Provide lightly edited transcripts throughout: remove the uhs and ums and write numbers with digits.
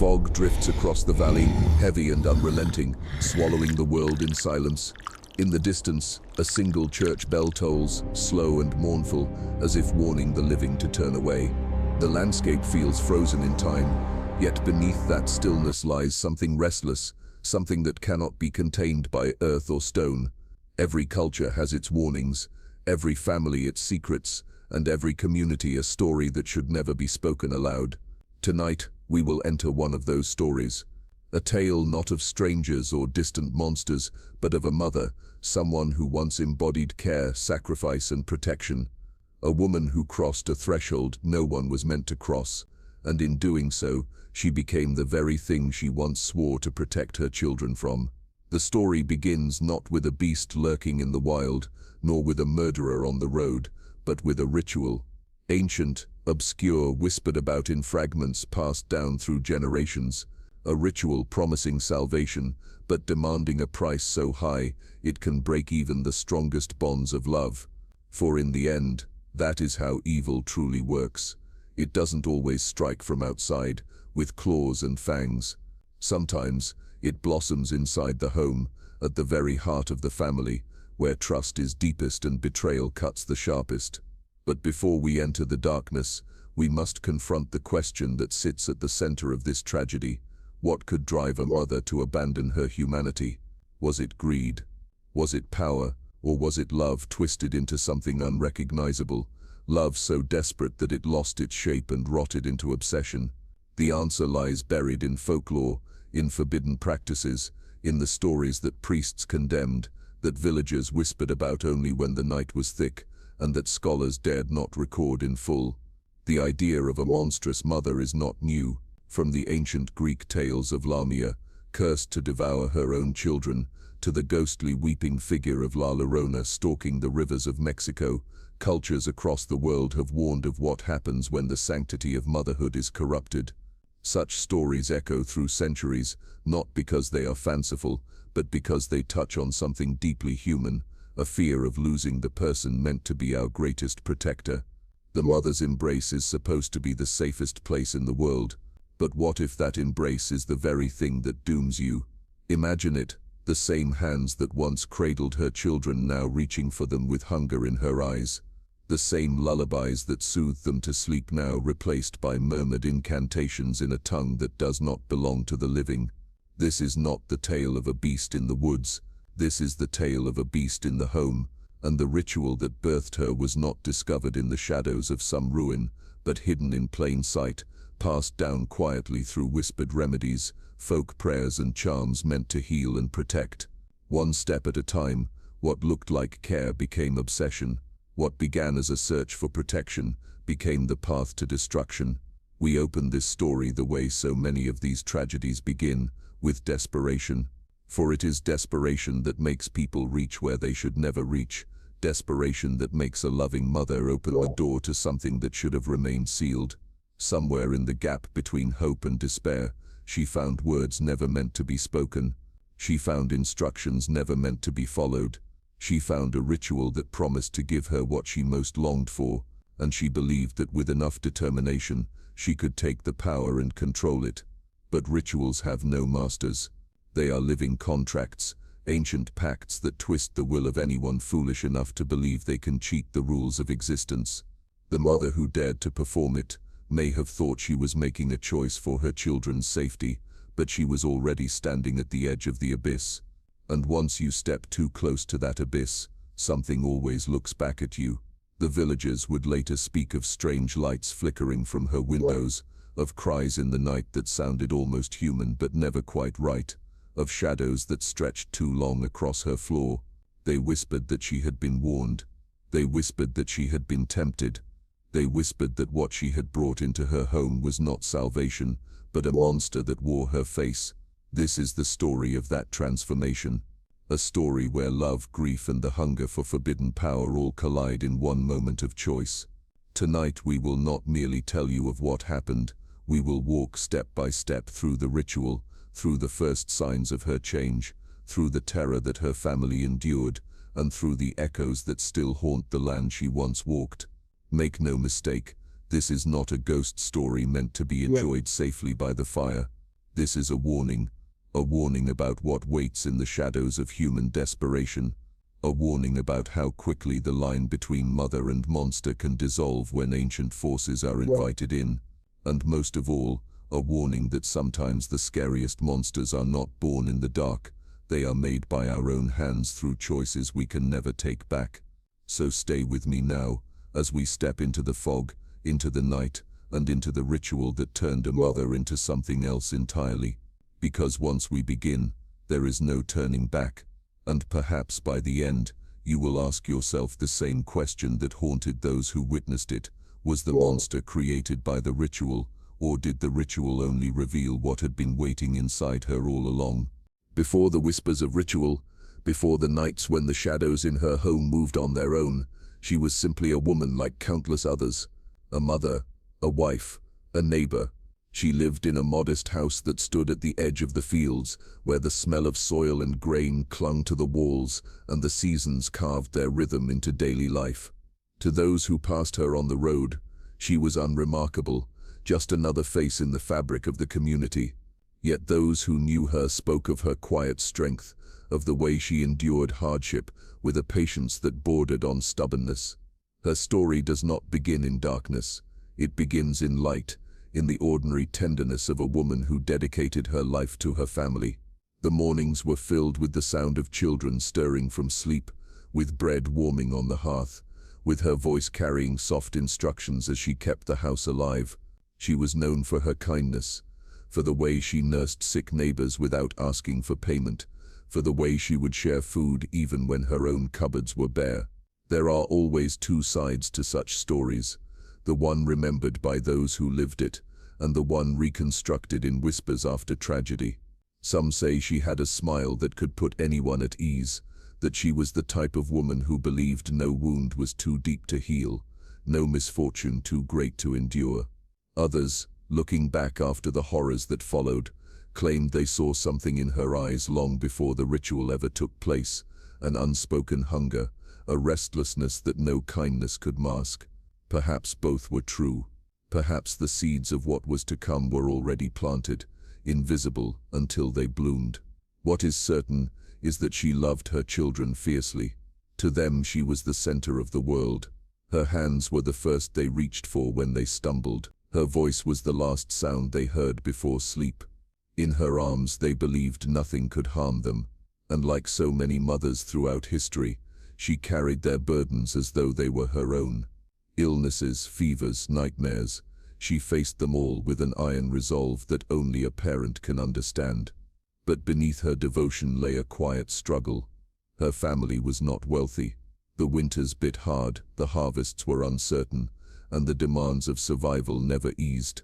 Fog drifts across the valley, heavy and unrelenting, swallowing the world in silence. In the distance, a single church bell tolls, slow and mournful, as if warning the living to turn away. The landscape feels frozen in time, yet beneath that stillness lies something restless, something that cannot be contained by earth or stone. Every culture has its warnings, every family its secrets, and every community a story that should never be spoken aloud. Tonight, we will enter one of those stories. A tale not of strangers or distant monsters, but of a mother, someone who once embodied care, sacrifice, and protection. A woman who crossed a threshold no one was meant to cross, and in doing so, she became the very thing she once swore to protect her children from. The story begins not with a beast lurking in the wild, nor with a murderer on the road, but with a ritual. Ancient, obscure, whispered about in fragments passed down through generations. A ritual promising salvation, but demanding a price so high it can break even the strongest bonds of love. For in the end, that is how evil truly works. It doesn't always strike from outside, with claws and fangs. Sometimes, it blossoms inside the home, at the very heart of the family, where trust is deepest and betrayal cuts the sharpest. But before we enter the darkness, we must confront the question that sits at the center of this tragedy. What could drive a mother to abandon her humanity? Was it greed? Was it power? Or was it love twisted into something unrecognizable? Love so desperate that it lost its shape and rotted into obsession? The answer lies buried in folklore, in forbidden practices, in the stories that priests condemned, that villagers whispered about only when the night was thick, and that scholars dared not record in full. The idea of a monstrous mother is not new. From the ancient Greek tales of Lamia, cursed to devour her own children, to the ghostly weeping figure of La Llorona stalking the rivers of Mexico, cultures across the world have warned of what happens when the sanctity of motherhood is corrupted. Such stories echo through centuries, not because they are fanciful, but because they touch on something deeply human, a fear of losing the person meant to be our greatest protector. The mother's embrace is supposed to be the safest place in the world, but what if that embrace is the very thing that dooms you? Imagine it, the same hands that once cradled her children now reaching for them with hunger in her eyes. The same lullabies that soothed them to sleep now replaced by murmured incantations in a tongue that does not belong to the living. This is not the tale of a beast in the woods. This is the tale of a beast in the home, and the ritual that birthed her was not discovered in the shadows of some ruin, but hidden in plain sight, passed down quietly through whispered remedies, folk prayers and charms meant to heal and protect. One step at a time, what looked like care became obsession. What began as a search for protection became the path to destruction. We open this story the way so many of these tragedies begin, with desperation. For it is desperation that makes people reach where they should never reach, desperation that makes a loving mother open the door to something that should have remained sealed. Somewhere in the gap between hope and despair, she found words never meant to be spoken. She found instructions never meant to be followed. She found a ritual that promised to give her what she most longed for, and she believed that with enough determination, she could take the power and control it. But rituals have no masters. They are living contracts, ancient pacts that twist the will of anyone foolish enough to believe they can cheat the rules of existence. The mother who dared to perform it may have thought she was making a choice for her children's safety, but she was already standing at the edge of the abyss. And once you step too close to that abyss, something always looks back at you. The villagers would later speak of strange lights flickering from her windows, of cries in the night that sounded almost human but never quite right, of shadows that stretched too long across her floor. They whispered that she had been warned. They whispered that she had been tempted. They whispered that what she had brought into her home was not salvation, but a monster that wore her face. This is the story of that transformation. A story where love, grief, and the hunger for forbidden power all collide in one moment of choice. Tonight we will not merely tell you of what happened, we will walk step by step through the ritual, through the first signs of her change, through the terror that her family endured, and through the echoes that still haunt the land she once walked. Make no mistake, this is not a ghost story meant to be enjoyed safely by the fire. This is a warning about what waits in the shadows of human desperation, a warning about how quickly the line between mother and monster can dissolve when ancient forces are invited in, and most of all, a warning that sometimes the scariest monsters are not born in the dark, they are made by our own hands through choices we can never take back. So stay with me now, as we step into the fog, into the night, and into the ritual that turned a mother into something else entirely. Because once we begin, there is no turning back, and perhaps by the end, you will ask yourself the same question that haunted those who witnessed it. Was the monster created by the ritual, or did the ritual only reveal what had been waiting inside her all along? Before the whispers of ritual, before the nights when the shadows in her home moved on their own, she was simply a woman like countless others. A mother, a wife, a neighbor. She lived in a modest house that stood at the edge of the fields, where the smell of soil and grain clung to the walls, and the seasons carved their rhythm into daily life. To those who passed her on the road, she was unremarkable, just another face in the fabric of the community. Yet those who knew her spoke of her quiet strength, of the way she endured hardship with a patience that bordered on stubbornness. Her story does not begin in darkness. It begins in light, in the ordinary tenderness of a woman who dedicated her life to her family. The mornings were filled with the sound of children stirring from sleep, with bread warming on the hearth, with her voice carrying soft instructions as she kept the house alive. She was known for her kindness, for the way she nursed sick neighbors without asking for payment, for the way she would share food even when her own cupboards were bare. There are always two sides to such stories, the one remembered by those who lived it, and the one reconstructed in whispers after tragedy. Some say she had a smile that could put anyone at ease, that she was the type of woman who believed no wound was too deep to heal, no misfortune too great to endure. Others, looking back after the horrors that followed, claimed they saw something in her eyes long before the ritual ever took place, an unspoken hunger, a restlessness that no kindness could mask. Perhaps both were true. Perhaps the seeds of what was to come were already planted, invisible until they bloomed. What is certain is that she loved her children fiercely. To them she was the center of the world. Her hands were the first they reached for when they stumbled. Her voice was the last sound they heard before sleep. In her arms they believed nothing could harm them, and like so many mothers throughout history, she carried their burdens as though they were her own. Illnesses, fevers, nightmares, she faced them all with an iron resolve that only a parent can understand. But beneath her devotion lay a quiet struggle. Her family was not wealthy. The winters bit hard, the harvests were uncertain, and the demands of survival never eased.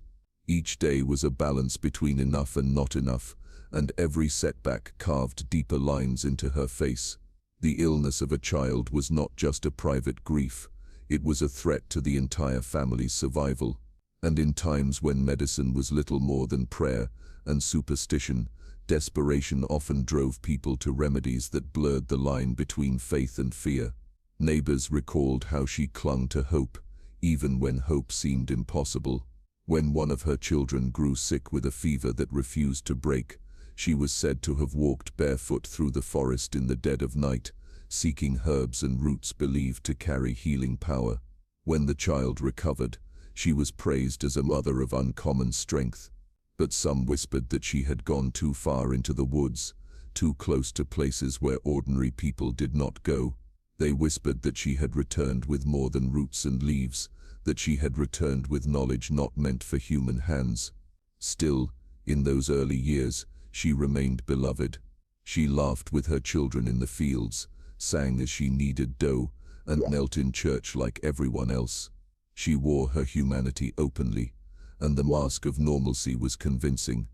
Each day was a balance between enough and not enough, and every setback carved deeper lines into her face. The illness of a child was not just a private grief. It was a threat to the entire family's survival. And in times when medicine was little more than prayer and superstition, desperation often drove people to remedies that blurred the line between faith and fear. Neighbors recalled how she clung to hope, even when hope seemed impossible. When one of her children grew sick with a fever that refused to break, she was said to have walked barefoot through the forest in the dead of night, seeking herbs and roots believed to carry healing power. When the child recovered, she was praised as a mother of uncommon strength. But some whispered that she had gone too far into the woods, too close to places where ordinary people did not go. They whispered that she had returned with more than roots and leaves, that she had returned with knowledge not meant for human hands. Still, in those early years, she remained beloved. She laughed with her children in the fields, sang as she kneaded dough, and knelt in church like everyone else. She wore her humanity openly, and the mask of normalcy was convincing.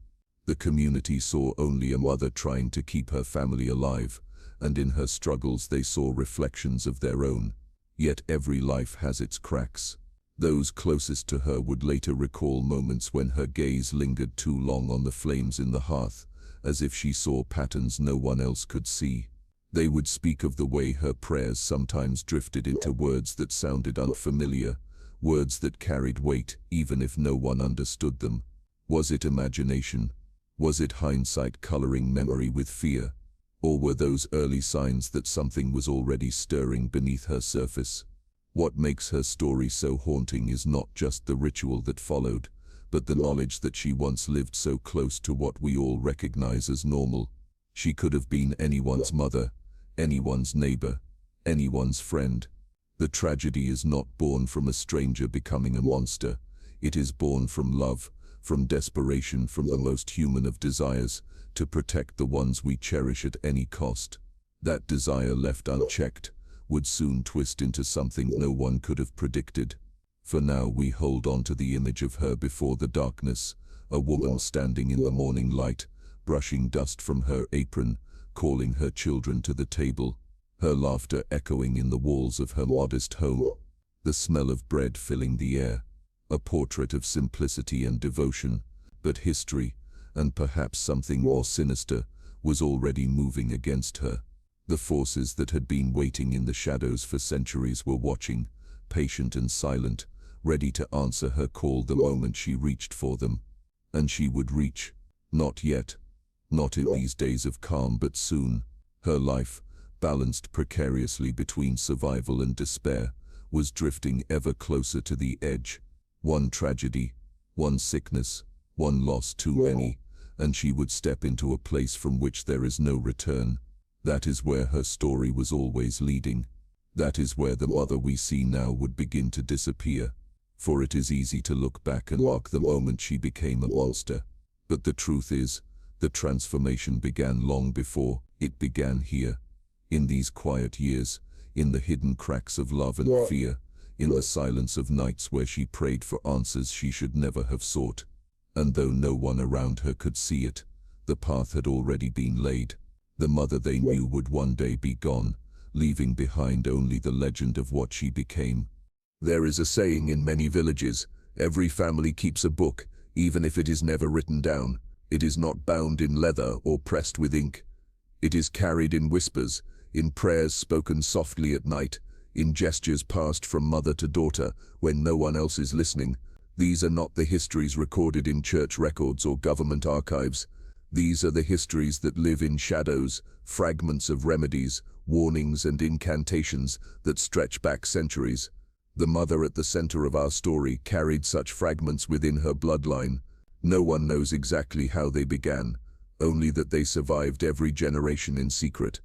The community saw only a mother trying to keep her family alive, and in her struggles they saw reflections of their own. Yet every life has its cracks. Those closest to her would later recall moments when her gaze lingered too long on the flames in the hearth, as if she saw patterns no one else could see. They would speak of the way her prayers sometimes drifted into words that sounded unfamiliar, words that carried weight even if no one understood them. Was it imagination? Was it hindsight coloring memory with fear? Or were those early signs that something was already stirring beneath her surface? What makes her story so haunting is not just the ritual that followed, but the knowledge that she once lived so close to what we all recognize as normal. She could have been anyone's mother, anyone's neighbor, anyone's friend. The tragedy is not born from a stranger becoming a monster. It is born from love, from desperation, from the most human of desires, to protect the ones we cherish at any cost. That desire left unchecked would soon twist into something no one could have predicted. For now we hold on to the image of her before the darkness, a woman standing in the morning light, brushing dust from her apron, calling her children to the table, her laughter echoing in the walls of her modest home, the smell of bread filling the air. A portrait of simplicity and devotion, but history, and perhaps something more sinister, was already moving against her. The forces that had been waiting in the shadows for centuries were watching, patient and silent, ready to answer her call the moment she reached for them. And she would reach. Not yet. Not in these days of calm, but soon. Her life, balanced precariously between survival and despair, was drifting ever closer to the edge. One tragedy, one sickness, one loss too many, and she would step into a place from which there is no return. That is where her story was always leading. That is where the mother we see now would begin to disappear. For it is easy to look back and mark the moment she became a monster. But the truth is, the transformation began long before. It began here. In these quiet years, in the hidden cracks of love and fear, in the silence of nights where she prayed for answers she should never have sought. And though no one around her could see it, the path had already been laid. The mother they knew would one day be gone, leaving behind only the legend of what she became. There is a saying in many villages, every family keeps a book, even if it is never written down. It is not bound in leather or pressed with ink. It is carried in whispers, in prayers spoken softly at night, in gestures passed from mother to daughter when no one else is listening. These are not the histories recorded in church records or government archives. These are the histories that live in shadows, fragments of remedies, warnings and incantations that stretch back centuries. The mother at the center of our story carried such fragments within her bloodline. No one knows exactly how they began, only that they survived every generation in secret.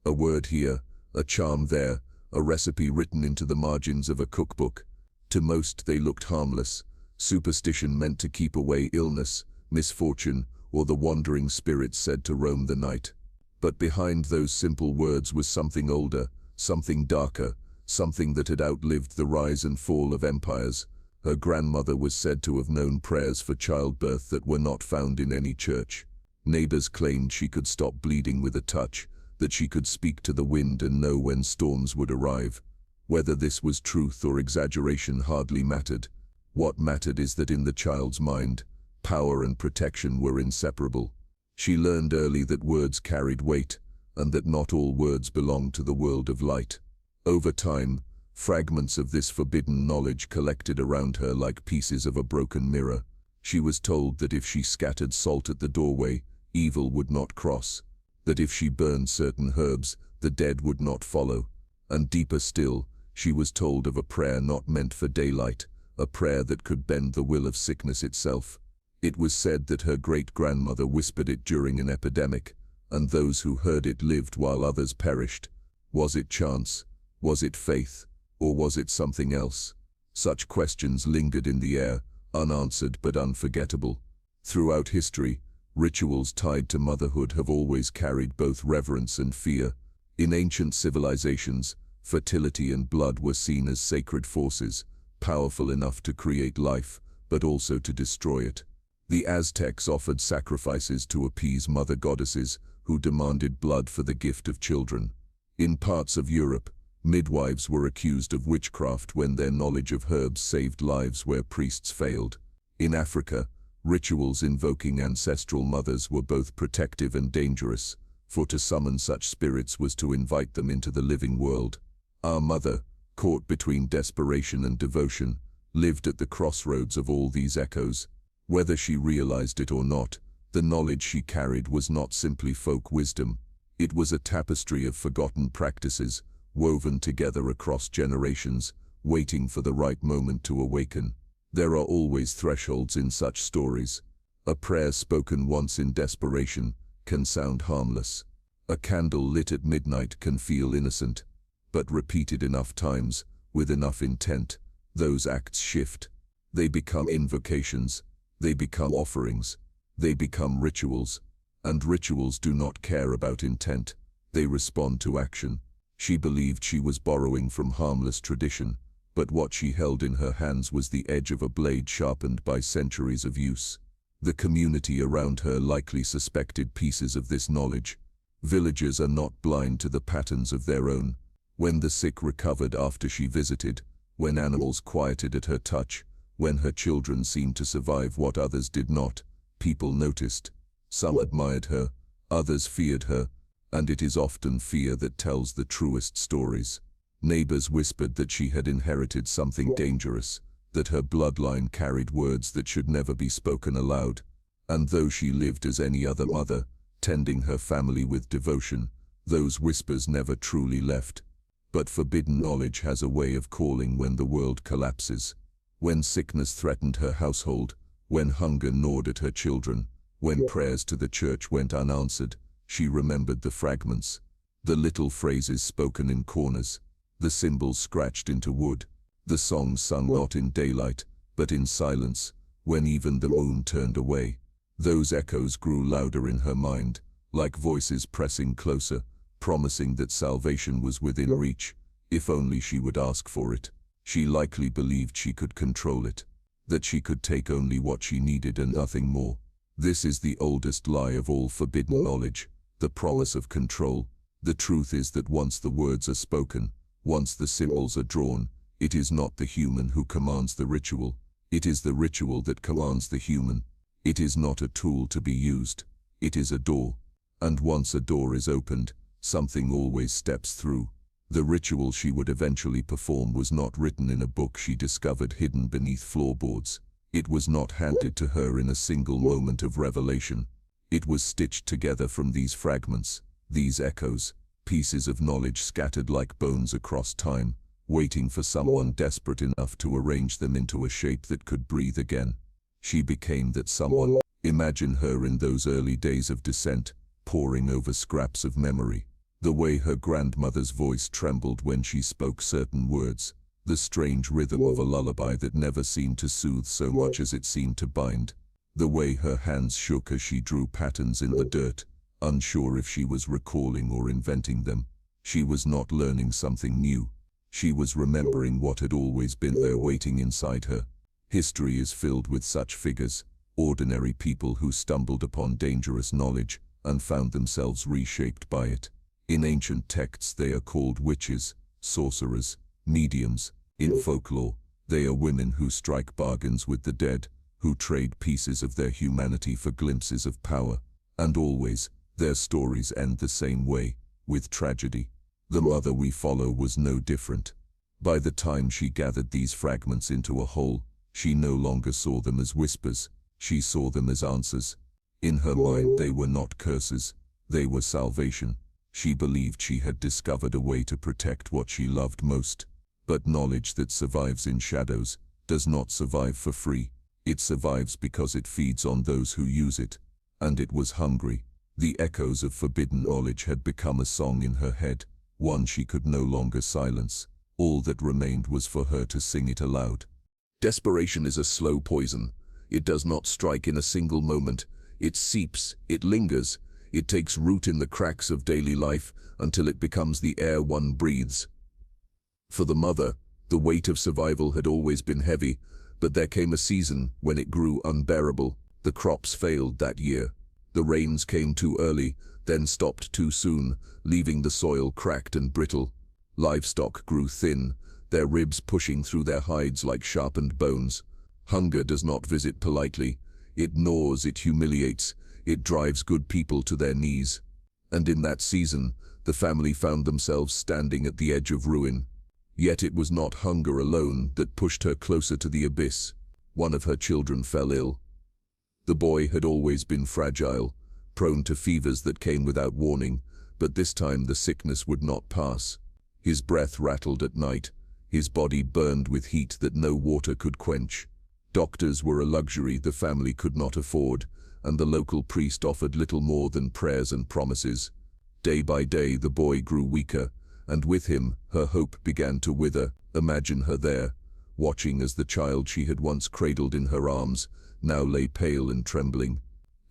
A word here, a charm there, a recipe written into the margins of a cookbook. To most they looked harmless, superstition meant to keep away illness, misfortune, or the wandering spirits said to roam the night. But behind those simple words was something older, something darker, something that had outlived the rise and fall of empires. Her grandmother was said to have known prayers for childbirth that were not found in any church. Neighbors claimed she could stop bleeding with a touch, that she could speak to the wind and know when storms would arrive. Whether this was truth or exaggeration hardly mattered. What mattered is that in the child's mind, power and protection were inseparable. She learned early that words carried weight, and that not all words belonged to the world of light. Over time, fragments of this forbidden knowledge collected around her like pieces of a broken mirror. She was told that if she scattered salt at the doorway, evil would not cross. That if she burned certain herbs, the dead would not follow. And deeper still, she was told of a prayer not meant for daylight, a prayer that could bend the will of sickness itself. It was said that her great-grandmother whispered it during an epidemic, and those who heard it lived while others perished. Was it chance? Was it faith? Or was it something else? Such questions lingered in the air, unanswered but unforgettable. Throughout history, rituals tied to motherhood have always carried both reverence and fear. In ancient civilizations, fertility and blood were seen as sacred forces, powerful enough to create life, but also to destroy it. The Aztecs offered sacrifices to appease mother goddesses who demanded blood for the gift of children. In parts of Europe, midwives were accused of witchcraft when their knowledge of herbs saved lives where priests failed. In Africa, rituals invoking ancestral mothers were both protective and dangerous, for to summon such spirits was to invite them into the living world. Our mother, caught between desperation and devotion, lived at the crossroads of all these echoes. Whether she realized it or not, The knowledge she carried was not simply folk wisdom. It was a tapestry of forgotten practices, woven together across generations, waiting for the right moment to awaken. There are always thresholds in such stories. A prayer spoken once in desperation can sound harmless. A candle lit at midnight can feel innocent, but repeated enough times, with enough intent, those acts shift. They become invocations, they become offerings, they become rituals, and rituals do not care about intent, they respond to action. She believed she was borrowing from harmless tradition, but what she held in her hands was the edge of a blade sharpened by centuries of use. The community around her likely suspected pieces of this knowledge. Villagers are not blind to the patterns of their own. When the sick recovered after she visited, when animals quieted at her touch, when her children seemed to survive what others did not, people noticed. Some admired her, others feared her, and it is often fear that tells the truest stories. Neighbors whispered that she had inherited something dangerous, that her bloodline carried words that should never be spoken aloud. And though she lived as any other mother, tending her family with devotion, those whispers never truly left. But forbidden knowledge has a way of calling when the world collapses. When sickness threatened her household, when hunger gnawed at her children, when prayers to the church went unanswered, she remembered the fragments, the little phrases spoken in corners, the symbols scratched into wood, the songs sung not in daylight, but in silence, when even the moon turned away. Those echoes grew louder in her mind, like voices pressing closer, promising that salvation was within reach, if only she would ask for it. She likely believed she could control it, that she could take only what she needed and nothing more. This is the oldest lie of all forbidden knowledge, the promise of control. The truth is that once the words are spoken, once the symbols are drawn, it is not the human who commands the ritual, it is the ritual that commands the human. It is not a tool to be used, it is a door. And once a door is opened, something always steps through. The ritual she would eventually perform was not written in a book she discovered hidden beneath floorboards. It was not handed to her in a single moment of revelation. It was stitched together from these fragments, these echoes, pieces of knowledge scattered like bones across time, waiting for someone desperate enough to arrange them into a shape that could breathe again. She became that someone. Imagine her in those early days of descent, poring over scraps of memory. The way her grandmother's voice trembled when she spoke certain words, the strange rhythm of a lullaby that never seemed to soothe so much as it seemed to bind. The way her hands shook as she drew patterns in the dirt, unsure if she was recalling or inventing them. She was not learning something new. She was remembering what had always been there waiting inside her. History is filled with such figures, ordinary people who stumbled upon dangerous knowledge and found themselves reshaped by it. In ancient texts they are called witches, sorcerers, mediums. In folklore, they are women who strike bargains with the dead, who trade pieces of their humanity for glimpses of power. And always, their stories end the same way, with tragedy. The mother we follow was no different. By the time she gathered these fragments into a whole, she no longer saw them as whispers, she saw them as answers. In her mind they were not curses, they were salvation. She believed she had discovered a way to protect what she loved most. But knowledge that survives in shadows does not survive for free. It survives because it feeds on those who use it. And it was hungry. The echoes of forbidden knowledge had become a song in her head, one she could no longer silence. All that remained was for her to sing it aloud. Desperation is a slow poison. It does not strike in a single moment. It seeps, it lingers, it takes root in the cracks of daily life until it becomes the air one breathes. For the mother, the weight of survival had always been heavy, but there came a season when it grew unbearable. The crops failed that year. The rains came too early, then stopped too soon, leaving the soil cracked and brittle. Livestock grew thin, their ribs pushing through their hides like sharpened bones. Hunger does not visit politely. It gnaws, it humiliates, it drives good people to their knees. And in that season, the family found themselves standing at the edge of ruin. Yet it was not hunger alone that pushed her closer to the abyss. One of her children fell ill. The boy had always been fragile, prone to fevers that came without warning, but this time the sickness would not pass. His breath rattled at night, his body burned with heat that no water could quench. Doctors were a luxury the family could not afford, and the local priest offered little more than prayers and promises. Day by day the boy grew weaker, and with him her hope began to wither. Imagine her there, watching as the child she had once cradled in her arms now lay pale and trembling.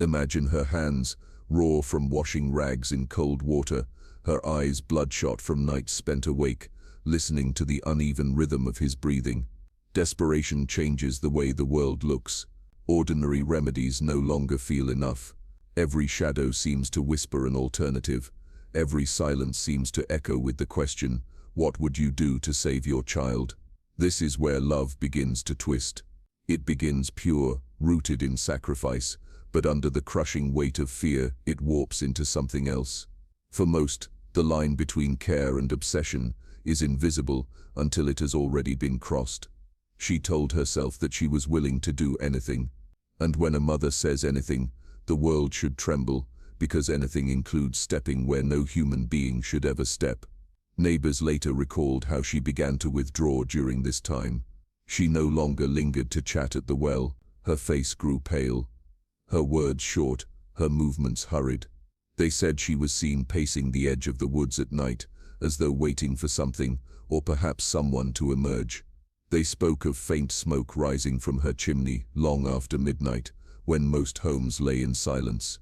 Imagine her hands, raw from washing rags in cold water, her eyes bloodshot from nights spent awake, listening to the uneven rhythm of his breathing. Desperation changes the way the world looks. Ordinary remedies no longer feel enough. Every shadow seems to whisper an alternative. Every silence seems to echo with the question, "What would you do to save your child?" This is where love begins to twist. It begins pure, rooted in sacrifice, but under the crushing weight of fear, it warps into something else. For most, the line between care and obsession is invisible until it has already been crossed. She told herself that she was willing to do anything. And when a mother says anything, the world should tremble, because anything includes stepping where no human being should ever step. Neighbors later recalled how she began to withdraw during this time. She no longer lingered to chat at the well. Her face grew pale, her words short, her movements hurried. They said she was seen pacing the edge of the woods at night, as though waiting for something, or perhaps someone to emerge. They spoke of faint smoke rising from her chimney long after midnight, when most homes lay in silence.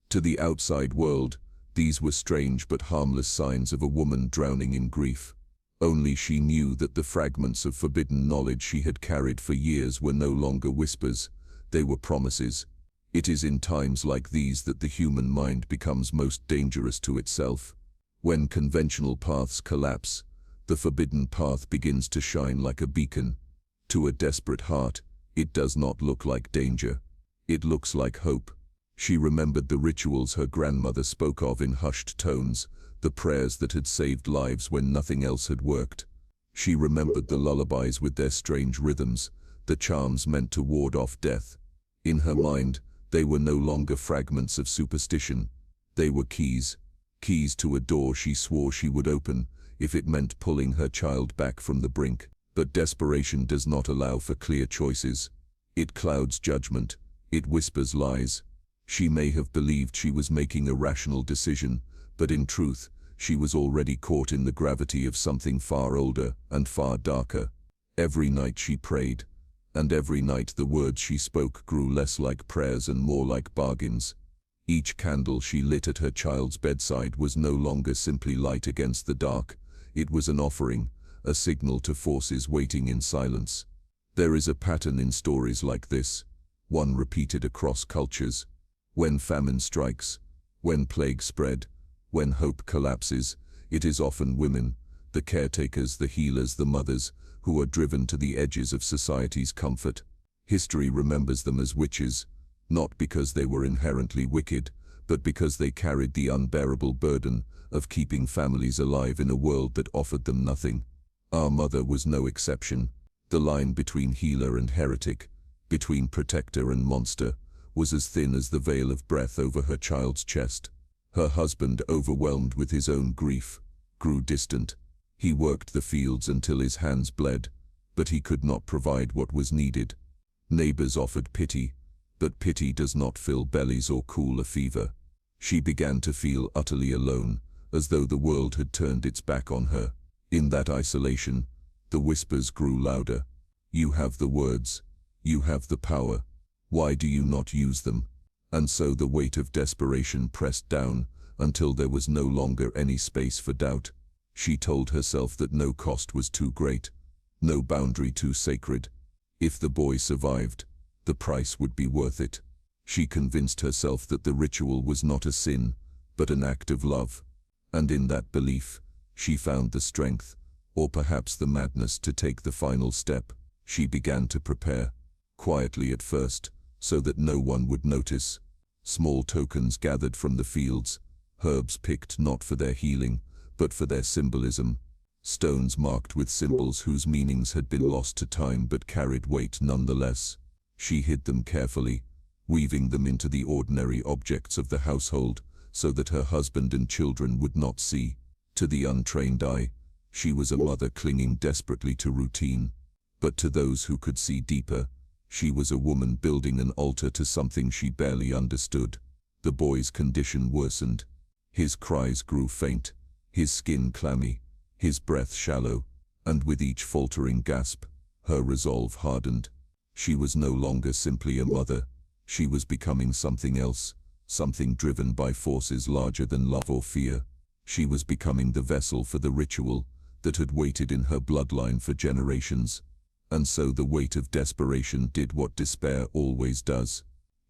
To the outside world, these were strange but harmless signs of a woman drowning in grief. Only she knew that the fragments of forbidden knowledge she had carried for years were no longer whispers, they were promises. It is in times like these that the human mind becomes most dangerous to itself. When conventional paths collapse, the forbidden path begins to shine like a beacon. To a desperate heart, it does not look like danger. It looks like hope. She remembered the rituals her grandmother spoke of in hushed tones, the prayers that had saved lives when nothing else had worked. She remembered the lullabies with their strange rhythms, the charms meant to ward off death. In her mind, they were no longer fragments of superstition. They were keys to a door she swore she would open, if it meant pulling her child back from the brink. But desperation does not allow for clear choices. It clouds judgment. It whispers lies. She may have believed she was making a rational decision, but in truth, she was already caught in the gravity of something far older and far darker. Every night she prayed, and every night the words she spoke grew less like prayers and more like bargains. Each candle she lit at her child's bedside was no longer simply light against the dark. It was an offering, a signal to forces waiting in silence. There is a pattern in stories like this, one repeated across cultures. When famine strikes, when plague spread, when hope collapses, it is often women, the caretakers, the healers, the mothers, who are driven to the edges of society's comfort. History remembers them as witches, not because they were inherently wicked, but because they carried the unbearable burden of keeping families alive in a world that offered them nothing. Our mother was no exception. The line between healer and heretic, between protector and monster, was as thin as the veil of breath over her child's chest. Her husband, overwhelmed with his own grief, grew distant. He worked the fields until his hands bled, but he could not provide what was needed. Neighbors offered pity, but pity does not fill bellies or cool a fever. She began to feel utterly alone, as though the world had turned its back on her. In that isolation, the whispers grew louder. You have the words. You have the power. Why do you not use them? And so the weight of desperation pressed down until there was no longer any space for doubt. She told herself that no cost was too great, no boundary too sacred. If the boy survived, the price would be worth it. She convinced herself that the ritual was not a sin, but an act of love. And in that belief, she found the strength, or perhaps the madness, to take the final step. She began to prepare, quietly at first, so that no one would notice. Small tokens gathered from the fields, herbs picked not for their healing, but for their symbolism, stones marked with symbols whose meanings had been lost to time but carried weight nonetheless. She hid them carefully, weaving them into the ordinary objects of the household so that her husband and children would not see. To the untrained eye, she was a mother clinging desperately to routine. But to those who could see deeper, she was a woman building an altar to something she barely understood. The boy's condition worsened. His cries grew faint, his skin clammy, his breath shallow, and with each faltering gasp, her resolve hardened. She was no longer simply a mother. She was becoming something else, something driven by forces larger than love or fear. She was becoming the vessel for the ritual that had waited in her bloodline for generations. And so the weight of desperation did what despair always does.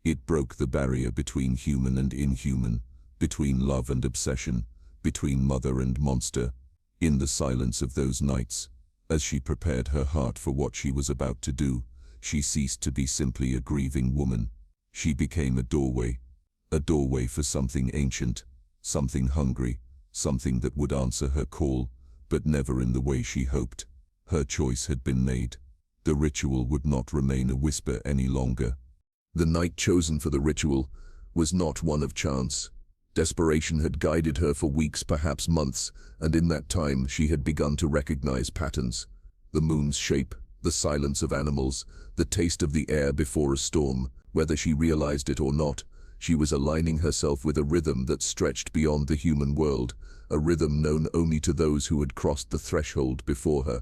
It broke the barrier between human and inhuman, between love and obsession, between mother and monster. In the silence of those nights, as she prepared her heart for what she was about to do, she ceased to be simply a grieving woman. She became a doorway for something ancient, something hungry, something that would answer her call, but never in the way she hoped. Her choice had been made. The ritual would not remain a whisper any longer. The night chosen for the ritual was not one of chance. Desperation had guided her for weeks, perhaps months, and in that time she had begun to recognize patterns. The moon's shape, the silence of animals, the taste of the air before a storm. Whether she realized it or not, she was aligning herself with a rhythm that stretched beyond the human world, a rhythm known only to those who had crossed the threshold before her.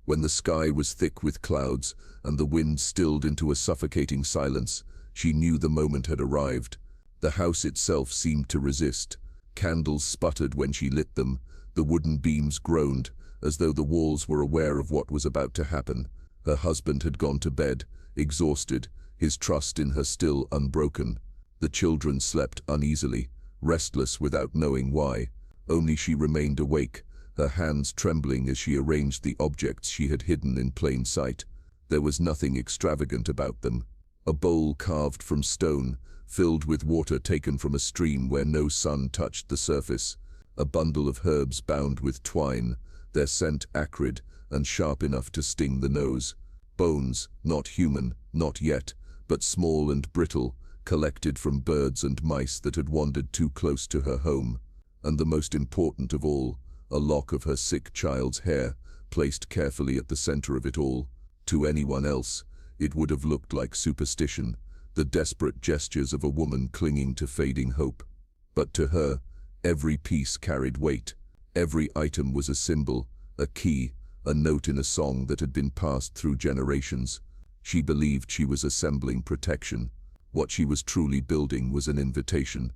When the sky was thick with clouds and the wind stilled into a suffocating silence, she knew the moment had arrived. The house itself seemed to resist. Candles sputtered when she lit them. The wooden beams groaned, as though the walls were aware of what was about to happen. Her husband had gone to bed, exhausted, his trust in her still unbroken. The children slept uneasily, restless without knowing why. Only she remained awake, her hands trembling as she arranged the objects she had hidden in plain sight. There was nothing extravagant about them. A bowl carved from stone, filled with water taken from a stream where no sun touched the surface. A bundle of herbs bound with twine, their scent acrid and sharp enough to sting the nose. Bones, not human, not yet, but small and brittle, collected from birds and mice that had wandered too close to her home. And the most important of all, a lock of her sick child's hair, placed carefully at the center of it all. To anyone else, it would have looked like superstition, the desperate gestures of a woman clinging to fading hope. But to her, every piece carried weight. Every item was a symbol, a key, a note in a song that had been passed through generations. She believed she was assembling protection. What she was truly building was an invitation.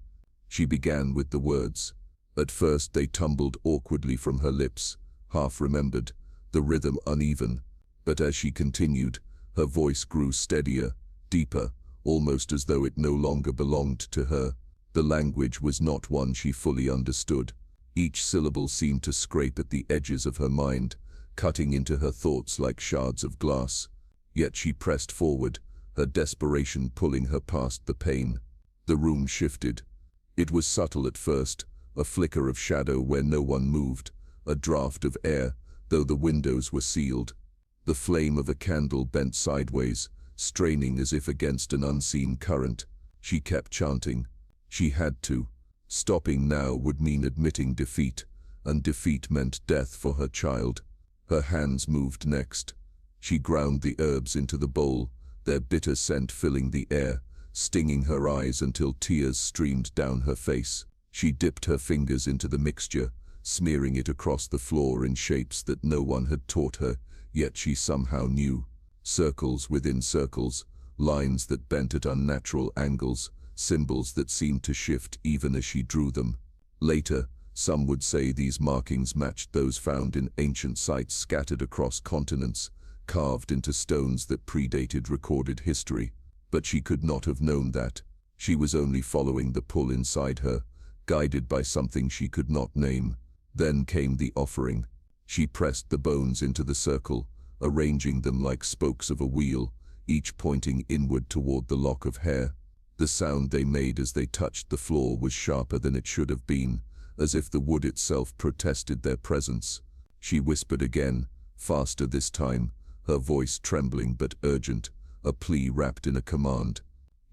She began with the words. At first they tumbled awkwardly from her lips, half-remembered, the rhythm uneven. But as she continued, her voice grew steadier, deeper, almost as though it no longer belonged to her. The language was not one she fully understood. Each syllable seemed to scrape at the edges of her mind, cutting into her thoughts like shards of glass. Yet she pressed forward, her desperation pulling her past the pain. The room shifted. It was subtle at first, a flicker of shadow where no one moved, a draft of air, though the windows were sealed. The flame of a candle bent sideways, straining as if against an unseen current. She kept chanting. She had to. Stopping now would mean admitting defeat, and defeat meant death for her child. Her hands moved next. She ground the herbs into the bowl, their bitter scent filling the air, stinging her eyes until tears streamed down her face. She dipped her fingers into the mixture, smearing it across the floor in shapes that no one had taught her, yet she somehow knew. Circles within circles, lines that bent at unnatural angles, symbols that seemed to shift even as she drew them. Later, some would say these markings matched those found in ancient sites scattered across continents, carved into stones that predated recorded history. But she could not have known that. She was only following the pull inside her, guided by something she could not name. Then came the offering. She pressed the bones into the circle, arranging them like spokes of a wheel, each pointing inward toward the lock of hair. The sound they made as they touched the floor was sharper than it should have been, as if the wood itself protested their presence. She whispered again, faster this time, her voice trembling but urgent, a plea wrapped in a command.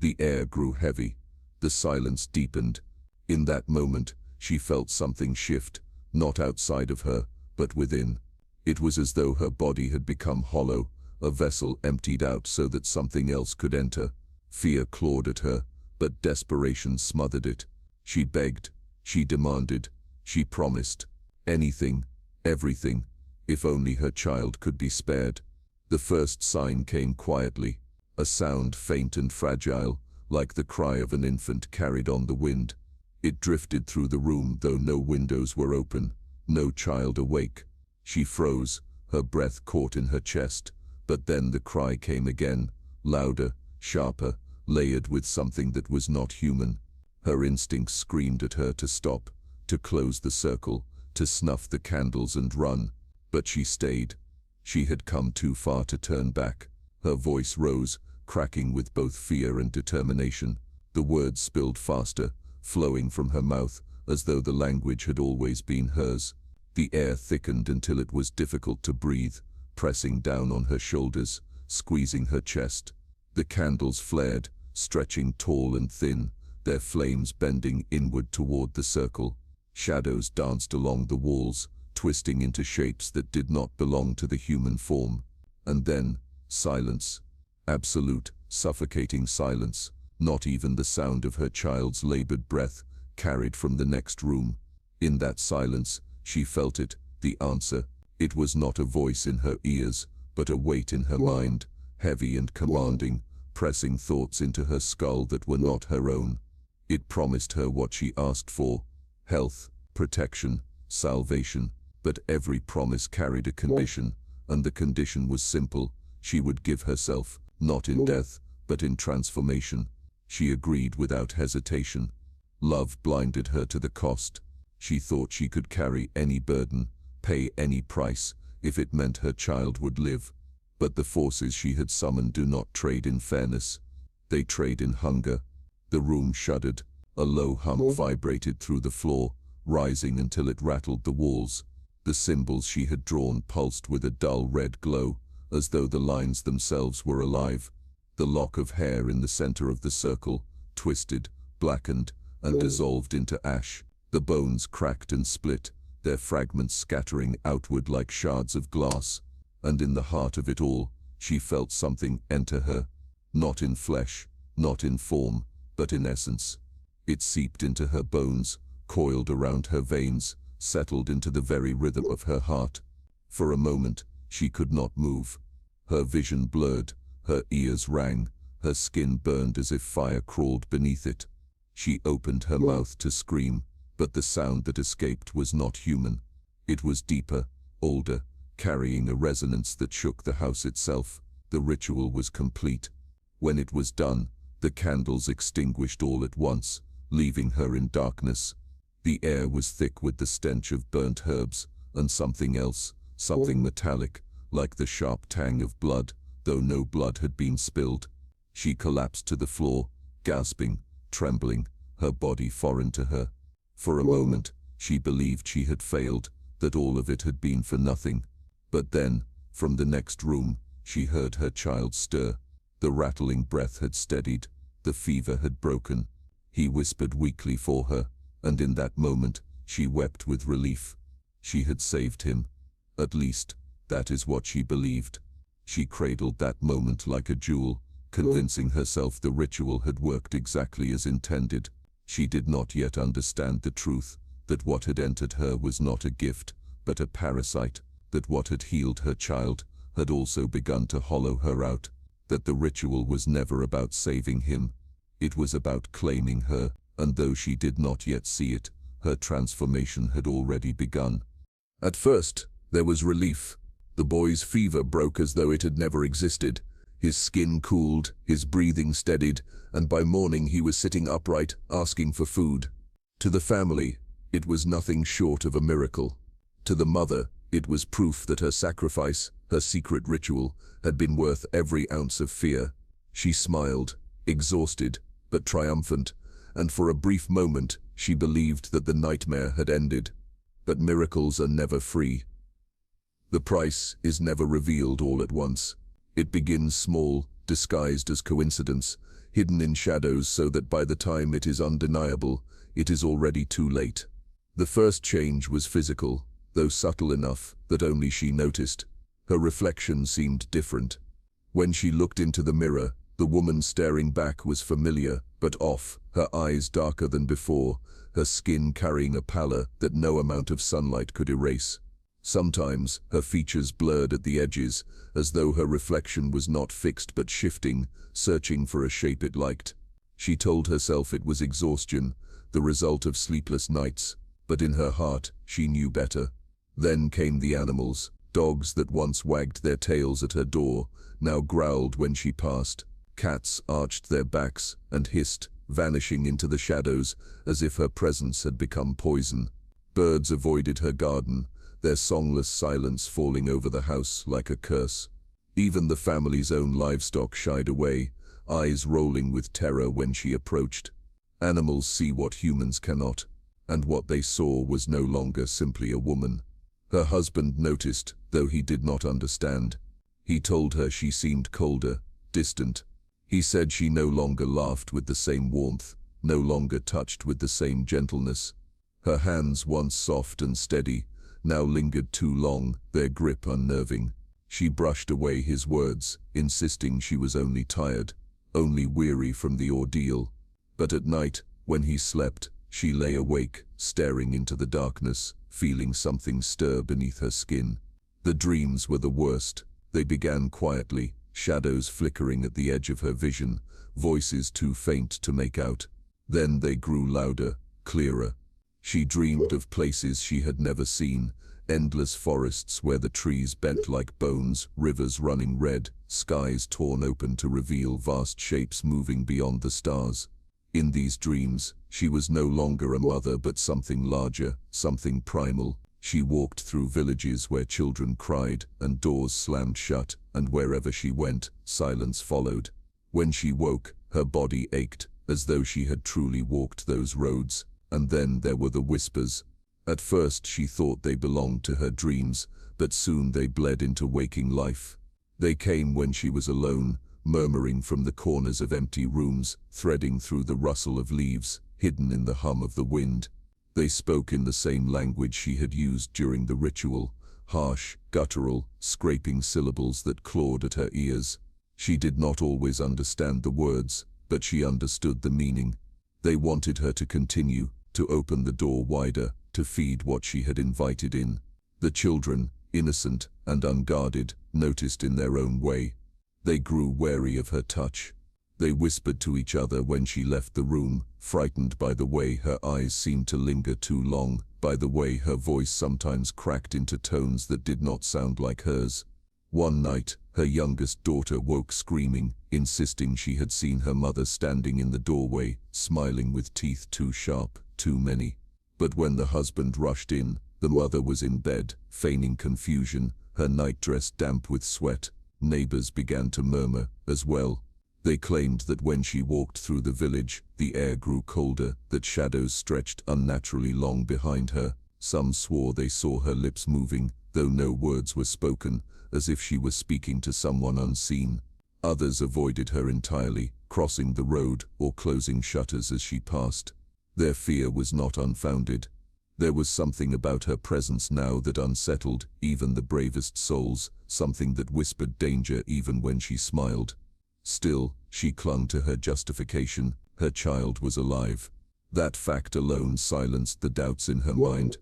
The air grew heavy. The silence deepened. In that moment, she felt something shift, not outside of her, but within. It was as though her body had become hollow, a vessel emptied out so that something else could enter. Fear clawed at her, but desperation smothered it. She begged, she demanded, she promised. Anything, everything, if only her child could be spared. The first sign came quietly, a sound faint and fragile, like the cry of an infant carried on the wind. It drifted through the room, though no windows were open, no child awake. She froze, her breath caught in her chest, but then the cry came again, louder, sharper, layered with something that was not human. Her instincts screamed at her to stop, to close the circle, to snuff the candles and run. But she stayed. She had come too far to turn back. Her voice rose, cracking with both fear and determination. The words spilled faster, flowing from her mouth, as though the language had always been hers. The air thickened until it was difficult to breathe, pressing down on her shoulders, squeezing her chest. The candles flared, stretching tall and thin, their flames bending inward toward the circle. Shadows danced along the walls, twisting into shapes that did not belong to the human form. And then, silence. Absolute, suffocating silence. Not even the sound of her child's labored breath, carried from the next room. In that silence, she felt it, the answer. It was not a voice in her ears, but a weight in her mind, heavy and commanding, pressing thoughts into her skull that were not her own. It promised her what she asked for: health, protection, salvation. But every promise carried a condition, and the condition was simple. She would give herself, not in death, but in transformation. She agreed without hesitation. Love blinded her to the cost. She thought she could carry any burden, pay any price, if it meant her child would live. But the forces she had summoned do not trade in fairness. They trade in hunger. The room shuddered. A low hum vibrated through the floor, rising until it rattled the walls. The symbols she had drawn pulsed with a dull red glow, as though the lines themselves were alive. The lock of hair in the center of the circle twisted, blackened, and dissolved into ash. The bones cracked and split, their fragments scattering outward like shards of glass. And in the heart of it all, she felt something enter her. Not in flesh, not in form, but in essence. It seeped into her bones, coiled around her veins, settled into the very rhythm of her heart. For a moment, she could not move. Her vision blurred, her ears rang, her skin burned as if fire crawled beneath it. She opened her mouth to scream, but the sound that escaped was not human. It was deeper, older, carrying a resonance that shook the house itself. The ritual was complete. When it was done, the candles extinguished all at once, leaving her in darkness. The air was thick with the stench of burnt herbs, and something else, something metallic, like the sharp tang of blood, though no blood had been spilled. She collapsed to the floor, gasping, trembling, her body foreign to her. For a moment, she believed she had failed, that all of it had been for nothing. But then, from the next room, she heard her child stir. The rattling breath had steadied, the fever had broken. He whispered weakly for her, and in that moment, she wept with relief. She had saved him. At least, that is what she believed. She cradled that moment like a jewel, convincing herself the ritual had worked exactly as intended. She did not yet understand the truth, that what had entered her was not a gift, but a parasite, that what had healed her child had also begun to hollow her out, that the ritual was never about saving him. It was about claiming her, and though she did not yet see it, her transformation had already begun. At first, there was relief. The boy's fever broke as though it had never existed. His skin cooled, his breathing steadied, and by morning he was sitting upright, asking for food. To the family, it was nothing short of a miracle. To the mother, it was proof that her sacrifice, her secret ritual, had been worth every ounce of fear. She smiled, exhausted, but triumphant, and for a brief moment she believed that the nightmare had ended. But miracles are never free. The price is never revealed all at once. It begins small, disguised as coincidence, hidden in shadows so that by the time it is undeniable, it is already too late. The first change was physical, though subtle enough that only she noticed. Her reflection seemed different. When she looked into the mirror, the woman staring back was familiar, but off, her eyes darker than before, her skin carrying a pallor that no amount of sunlight could erase. Sometimes, her features blurred at the edges, as though her reflection was not fixed but shifting, searching for a shape it liked. She told herself it was exhaustion, the result of sleepless nights, but in her heart, she knew better. Then came the animals, dogs that once wagged their tails at her door, now growled when she passed. Cats arched their backs and hissed, vanishing into the shadows as if her presence had become poison. Birds avoided her garden, their songless silence falling over the house like a curse. Even the family's own livestock shied away, eyes rolling with terror when she approached. Animals see what humans cannot, and what they saw was no longer simply a woman. Her husband noticed, though he did not understand. He told her she seemed colder, distant. He said she no longer laughed with the same warmth, no longer touched with the same gentleness. Her hands, once soft and steady, now lingered too long, their grip unnerving. She brushed away his words, insisting she was only tired, only weary from the ordeal. But at night, when he slept, she lay awake, staring into the darkness, feeling something stir beneath her skin. The dreams were the worst. They began quietly, shadows flickering at the edge of her vision, voices too faint to make out. Then they grew louder, clearer. She dreamed of places she had never seen, endless forests where the trees bent like bones, rivers running red, skies torn open to reveal vast shapes moving beyond the stars. In these dreams, she was no longer a mother but something larger, something primal. She walked through villages where children cried and doors slammed shut, and wherever she went, silence followed. When she woke, her body ached, as though she had truly walked those roads. And then there were the whispers. At first she thought they belonged to her dreams, but soon they bled into waking life. They came when she was alone, murmuring from the corners of empty rooms, threading through the rustle of leaves, hidden in the hum of the wind. They spoke in the same language she had used during the ritual, harsh, guttural, scraping syllables that clawed at her ears. She did not always understand the words, but she understood the meaning. They wanted her to continue, to open the door wider, to feed what she had invited in. The children, innocent and unguarded, noticed in their own way. They grew wary of her touch. They whispered to each other when she left the room, frightened by the way her eyes seemed to linger too long, by the way her voice sometimes cracked into tones that did not sound like hers. One night, her youngest daughter woke screaming, insisting she had seen her mother standing in the doorway, smiling with teeth too sharp, too many. But when the husband rushed in, the mother was in bed, feigning confusion, her nightdress damp with sweat. Neighbors began to murmur, as well. They claimed that when she walked through the village, the air grew colder, that shadows stretched unnaturally long behind her. Some swore they saw her lips moving, though no words were spoken, as if she was speaking to someone unseen. Others avoided her entirely, crossing the road or closing shutters as she passed. Their fear was not unfounded. There was something about her presence now that unsettled even the bravest souls, something that whispered danger even when she smiled. Still, she clung to her justification. Her child was alive. That fact alone silenced the doubts in her mind.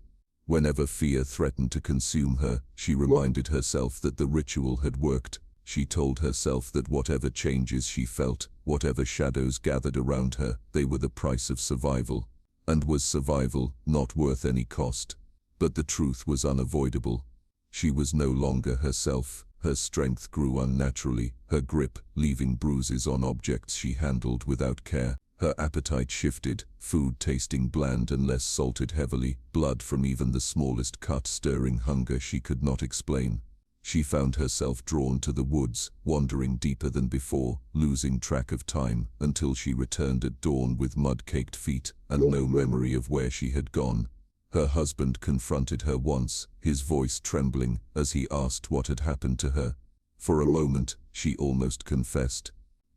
Whenever fear threatened to consume her, she reminded herself that the ritual had worked. She told herself that whatever changes she felt, whatever shadows gathered around her, they were the price of survival. And was survival not worth any cost? But the truth was unavoidable. She was no longer herself. Her strength grew unnaturally, her grip leaving bruises on objects she handled without care. Her appetite shifted, food tasting bland unless salted heavily, blood from even the smallest cut stirring hunger she could not explain. She found herself drawn to the woods, wandering deeper than before, losing track of time, until she returned at dawn with mud-caked feet and no memory of where she had gone. Her husband confronted her once, his voice trembling, as he asked what had happened to her. For a moment, she almost confessed.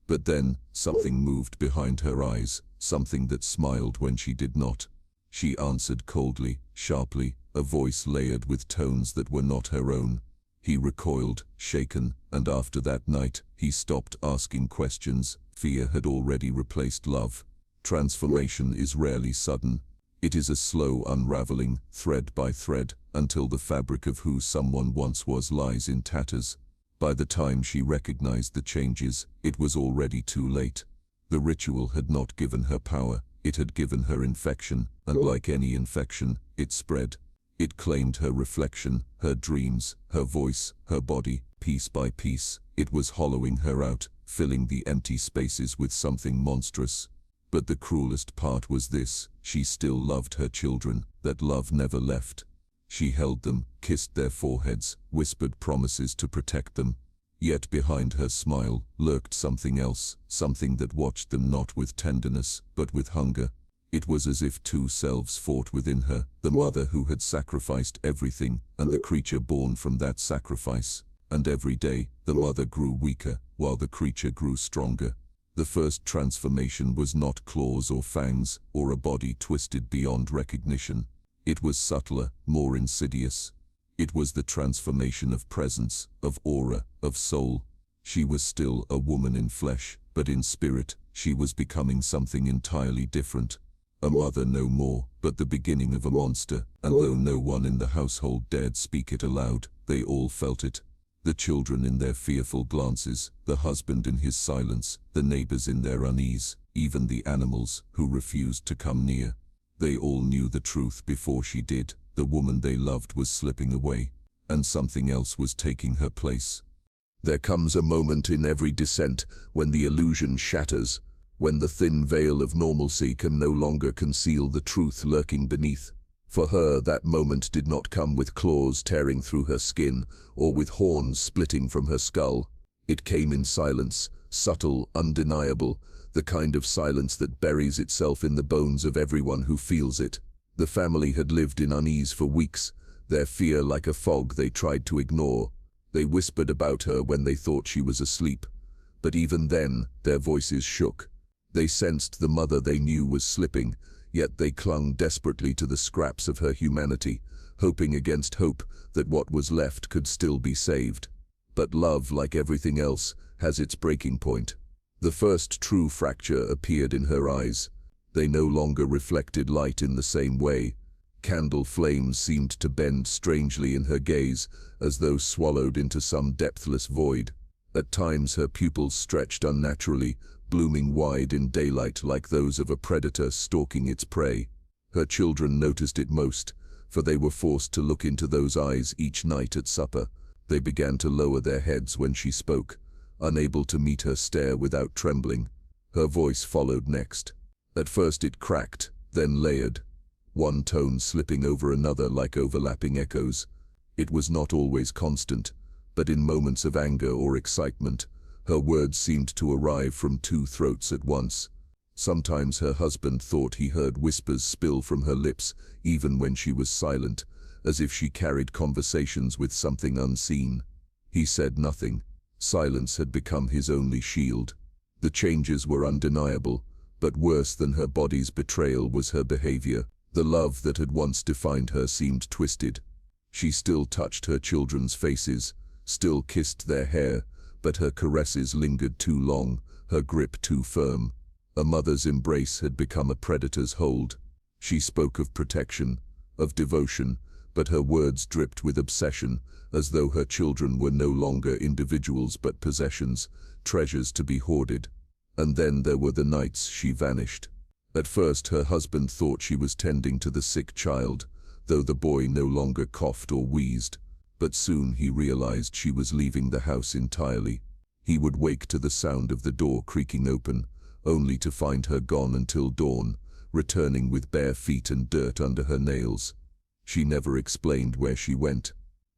But then, something moved behind her eyes, something that smiled when she did not. She answered coldly, sharply, a voice layered with tones that were not her own. He recoiled, shaken, and after that night, he stopped asking questions. Fear had already replaced love. Transformation is rarely sudden. It is a slow unraveling, thread by thread, until the fabric of who someone once was lies in tatters. By the time she recognized the changes, it was already too late. The ritual had not given her power, it had given her infection, and like any infection, it spread. It claimed her reflection, her dreams, her voice, her body, piece by piece. It was hollowing her out, filling the empty spaces with something monstrous. But the cruelest part was this: she still loved her children, that love never left. She held them, kissed their foreheads, whispered promises to protect them. Yet behind her smile lurked something else, something that watched them not with tenderness, but with hunger. It was as if two selves fought within her, the mother who had sacrificed everything, and the creature born from that sacrifice. And every day, the mother grew weaker, while the creature grew stronger. The first transformation was not claws or fangs, or a body twisted beyond recognition. It was subtler, more insidious. It was the transformation of presence, of aura, of soul. She was still a woman in flesh, but in spirit, she was becoming something entirely different. A mother no more, but the beginning of a monster, and though no one in the household dared speak it aloud, they all felt it. The children in their fearful glances, the husband in his silence, the neighbors in their unease, even the animals, who refused to come near. They all knew the truth before she did. The woman they loved was slipping away, and something else was taking her place. There comes a moment in every descent when the illusion shatters, when the thin veil of normalcy can no longer conceal the truth lurking beneath. For her, that moment did not come with claws tearing through her skin, or with horns splitting from her skull. It came in silence, subtle, undeniable, the kind of silence that buries itself in the bones of everyone who feels it. The family had lived in unease for weeks, their fear like a fog they tried to ignore. They whispered about her when they thought she was asleep. But even then, their voices shook. They sensed the mother they knew was slipping, yet they clung desperately to the scraps of her humanity, hoping against hope that what was left could still be saved. But love, like everything else, has its breaking point. The first true fracture appeared in her eyes. They no longer reflected light in the same way. Candle flames seemed to bend strangely in her gaze, as though swallowed into some depthless void. At times her pupils stretched unnaturally, blooming wide in daylight like those of a predator stalking its prey. Her children noticed it most, for they were forced to look into those eyes each night at supper. They began to lower their heads when she spoke, unable to meet her stare without trembling. Her voice followed next. At first it cracked, then layered, one tone slipping over another like overlapping echoes. It was not always constant, but in moments of anger or excitement, her words seemed to arrive from two throats at once. Sometimes her husband thought he heard whispers spill from her lips, even when she was silent, as if she carried conversations with something unseen. He said nothing. Silence had become his only shield. The changes were undeniable, but worse than her body's betrayal was her behavior. The love that had once defined her seemed twisted. She still touched her children's faces, still kissed their hair, but her caresses lingered too long, her grip too firm. A mother's embrace had become a predator's hold. She spoke of protection, of devotion, but her words dripped with obsession, as though her children were no longer individuals but possessions, treasures to be hoarded. And then there were the nights she vanished. At first her husband thought she was tending to the sick child, though the boy no longer coughed or wheezed. But soon he realized she was leaving the house entirely. He would wake to the sound of the door creaking open, only to find her gone until dawn, returning with bare feet and dirt under her nails. She never explained where she went.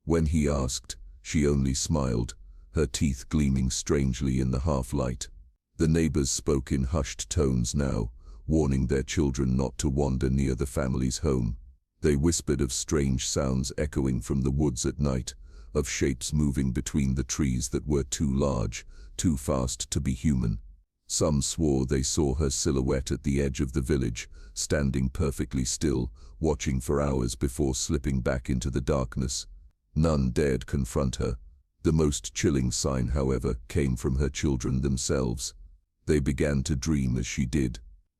When he asked, she only smiled, her teeth gleaming strangely in the half-light. The neighbors spoke in hushed tones now, warning their children not to wander near the family's home. They whispered of strange sounds echoing from the woods at night, of shapes moving between the trees that were too large, too fast to be human. Some swore they saw her silhouette at the edge of the village, standing perfectly still, watching for hours before slipping back into the darkness. None dared confront her. The most chilling sign, however, came from her children themselves. They began to dream as she did.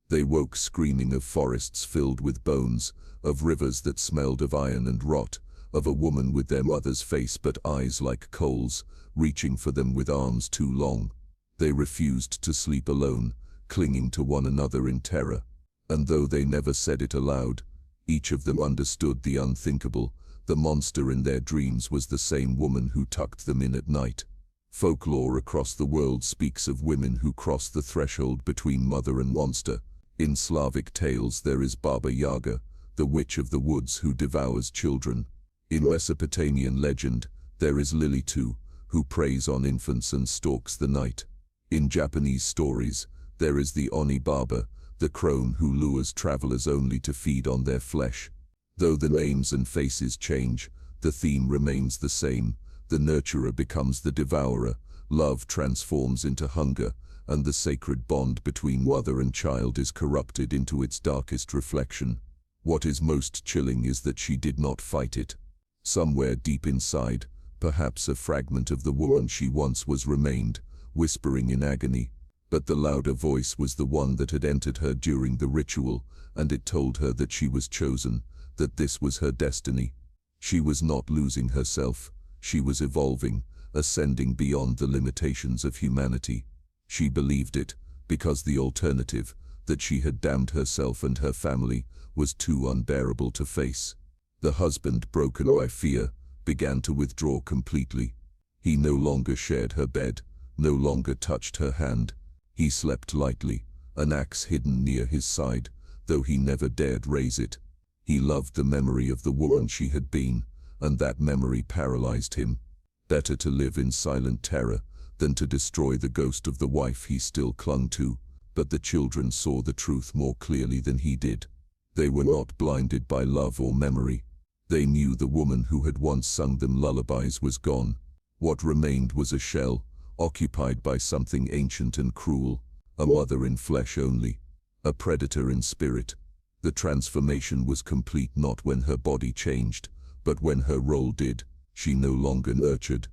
They woke screaming of forests filled with bones, of rivers that smelled of iron and rot, of a woman with their mother's face but eyes like coals, reaching for them with arms too long. They refused to sleep alone, clinging to one another in terror. And though they never said it aloud, each of them understood the unthinkable. The monster in their dreams was the same woman who tucked them in at night. Folklore across the world speaks of women who cross the threshold between mother and monster. In Slavic tales there is Baba Yaga, the witch of the woods who devours children. In Mesopotamian legend, there is Lilitu, who preys on infants and stalks the night. In Japanese stories, there is the Oni Baba, the crone who lures travelers only to feed on their flesh. Though the names and faces change, the theme remains the same. The nurturer becomes the devourer, love transforms into hunger, and the sacred bond between mother and child is corrupted into its darkest reflection. What is most chilling is that she did not fight it. Somewhere deep inside, perhaps a fragment of the woman she once was remained, whispering in agony. But the louder voice was the one that had entered her during the ritual, and it told her that she was chosen, that this was her destiny. She was not losing herself. She was evolving, ascending beyond the limitations of humanity. She believed it, because the alternative, that she had damned herself and her family, was too unbearable to face. The husband, broken by fear, began to withdraw completely. He no longer shared her bed, no longer touched her hand. He slept lightly, an axe hidden near his side, though he never dared raise it. He loved the memory of the woman she had been, and that memory paralyzed him. Better to live in silent terror than to destroy the ghost of the wife he still clung to. But the children saw the truth more clearly than he did. They were not blinded by love or memory. They knew the woman who had once sung them lullabies was gone. What remained was a shell, occupied by something ancient and cruel, a mother in flesh only, a predator in spirit. The transformation was complete not when her body changed, but when her role did. She no longer nurtured.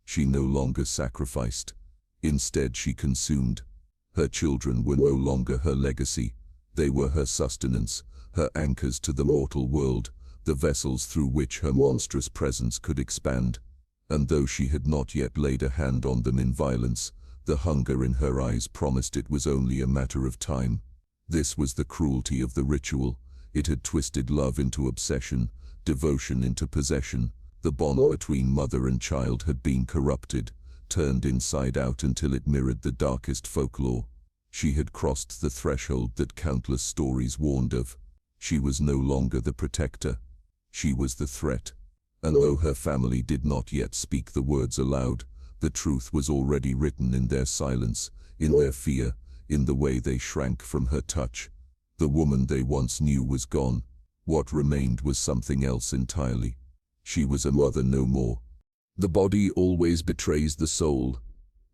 She no longer sacrificed. Instead she consumed. Her children were no longer her legacy. They were her sustenance, her anchors to the mortal world, the vessels through which her monstrous presence could expand. And though she had not yet laid a hand on them in violence, the hunger in her eyes promised it was only a matter of time. This was the cruelty of the ritual. It had twisted love into obsession, devotion into possession. The bond between mother and child had been corrupted, turned inside out until it mirrored the darkest folklore. She had crossed the threshold that countless stories warned of. She was no longer the protector. She was the threat. And though her family did not yet speak the words aloud, the truth was already written in their silence, in their fear, in the way they shrank from her touch. The woman they once knew was gone. What remained was something else entirely. She was a mother no more. The body always betrays the soul.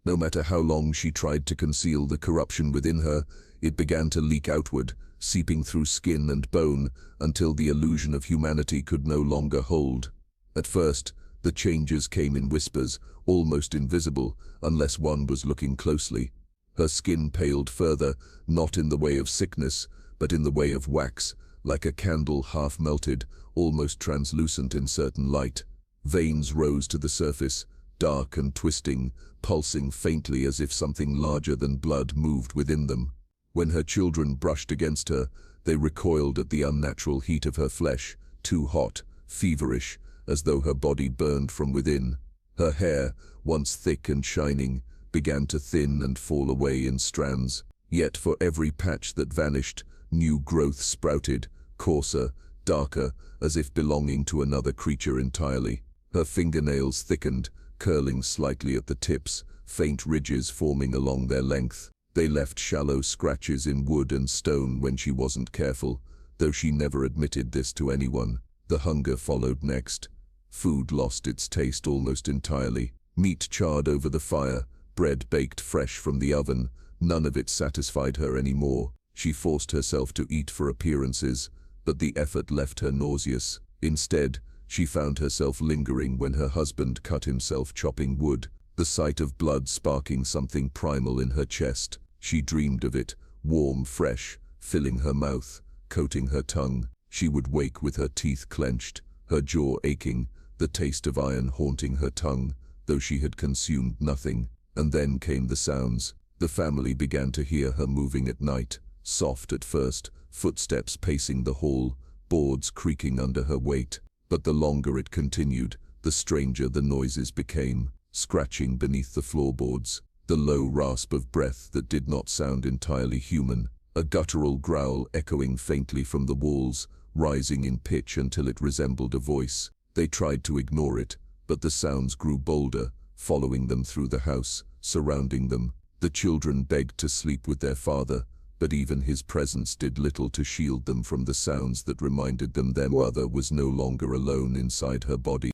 No matter how long she tried to conceal the corruption within her, it began to leak outward, seeping through skin and bone, until the illusion of humanity could no longer hold. At first, the changes came in whispers, almost invisible, unless one was looking closely. Her skin paled further, not in the way of sickness, but in the way of wax, like a candle half melted, almost translucent in certain light. Veins rose to the surface, dark and twisting, pulsing faintly as if something larger than blood moved within them. When her children brushed against her, they recoiled at the unnatural heat of her flesh, too hot, feverish, as though her body burned from within. Her hair, once thick and shining, began to thin and fall away in strands. Yet for every patch that vanished, new growth sprouted, coarser, darker, as if belonging to another creature entirely. Her fingernails thickened, curling slightly at the tips, faint ridges forming along their length. They left shallow scratches in wood and stone when she wasn't careful, though she never admitted this to anyone. The hunger followed next. Food lost its taste almost entirely. Meat charred over the fire, bread baked fresh from the oven, None of it satisfied her anymore. She forced herself to eat for appearances, but the effort left her nauseous. Instead, she found herself lingering when her husband cut himself chopping wood. The sight of blood sparking something primal in her chest. She dreamed of it, warm, fresh, filling her mouth, coating her tongue. She would wake with her teeth clenched, her jaw aching, the taste of iron haunting her tongue, though she had consumed nothing. And then came the sounds. The family began to hear her moving at night, soft at first, footsteps pacing the hall, boards creaking under her weight. But the longer it continued, the stranger the noises became, scratching beneath the floorboards, the low rasp of breath that did not sound entirely human, a guttural growl echoing faintly from the walls, rising in pitch until it resembled a voice. They tried to ignore it, but the sounds grew bolder, following them through the house, surrounding them. The children begged to sleep with their father, but even his presence did little to shield them from the sounds that reminded them their mother was no longer alone inside her body.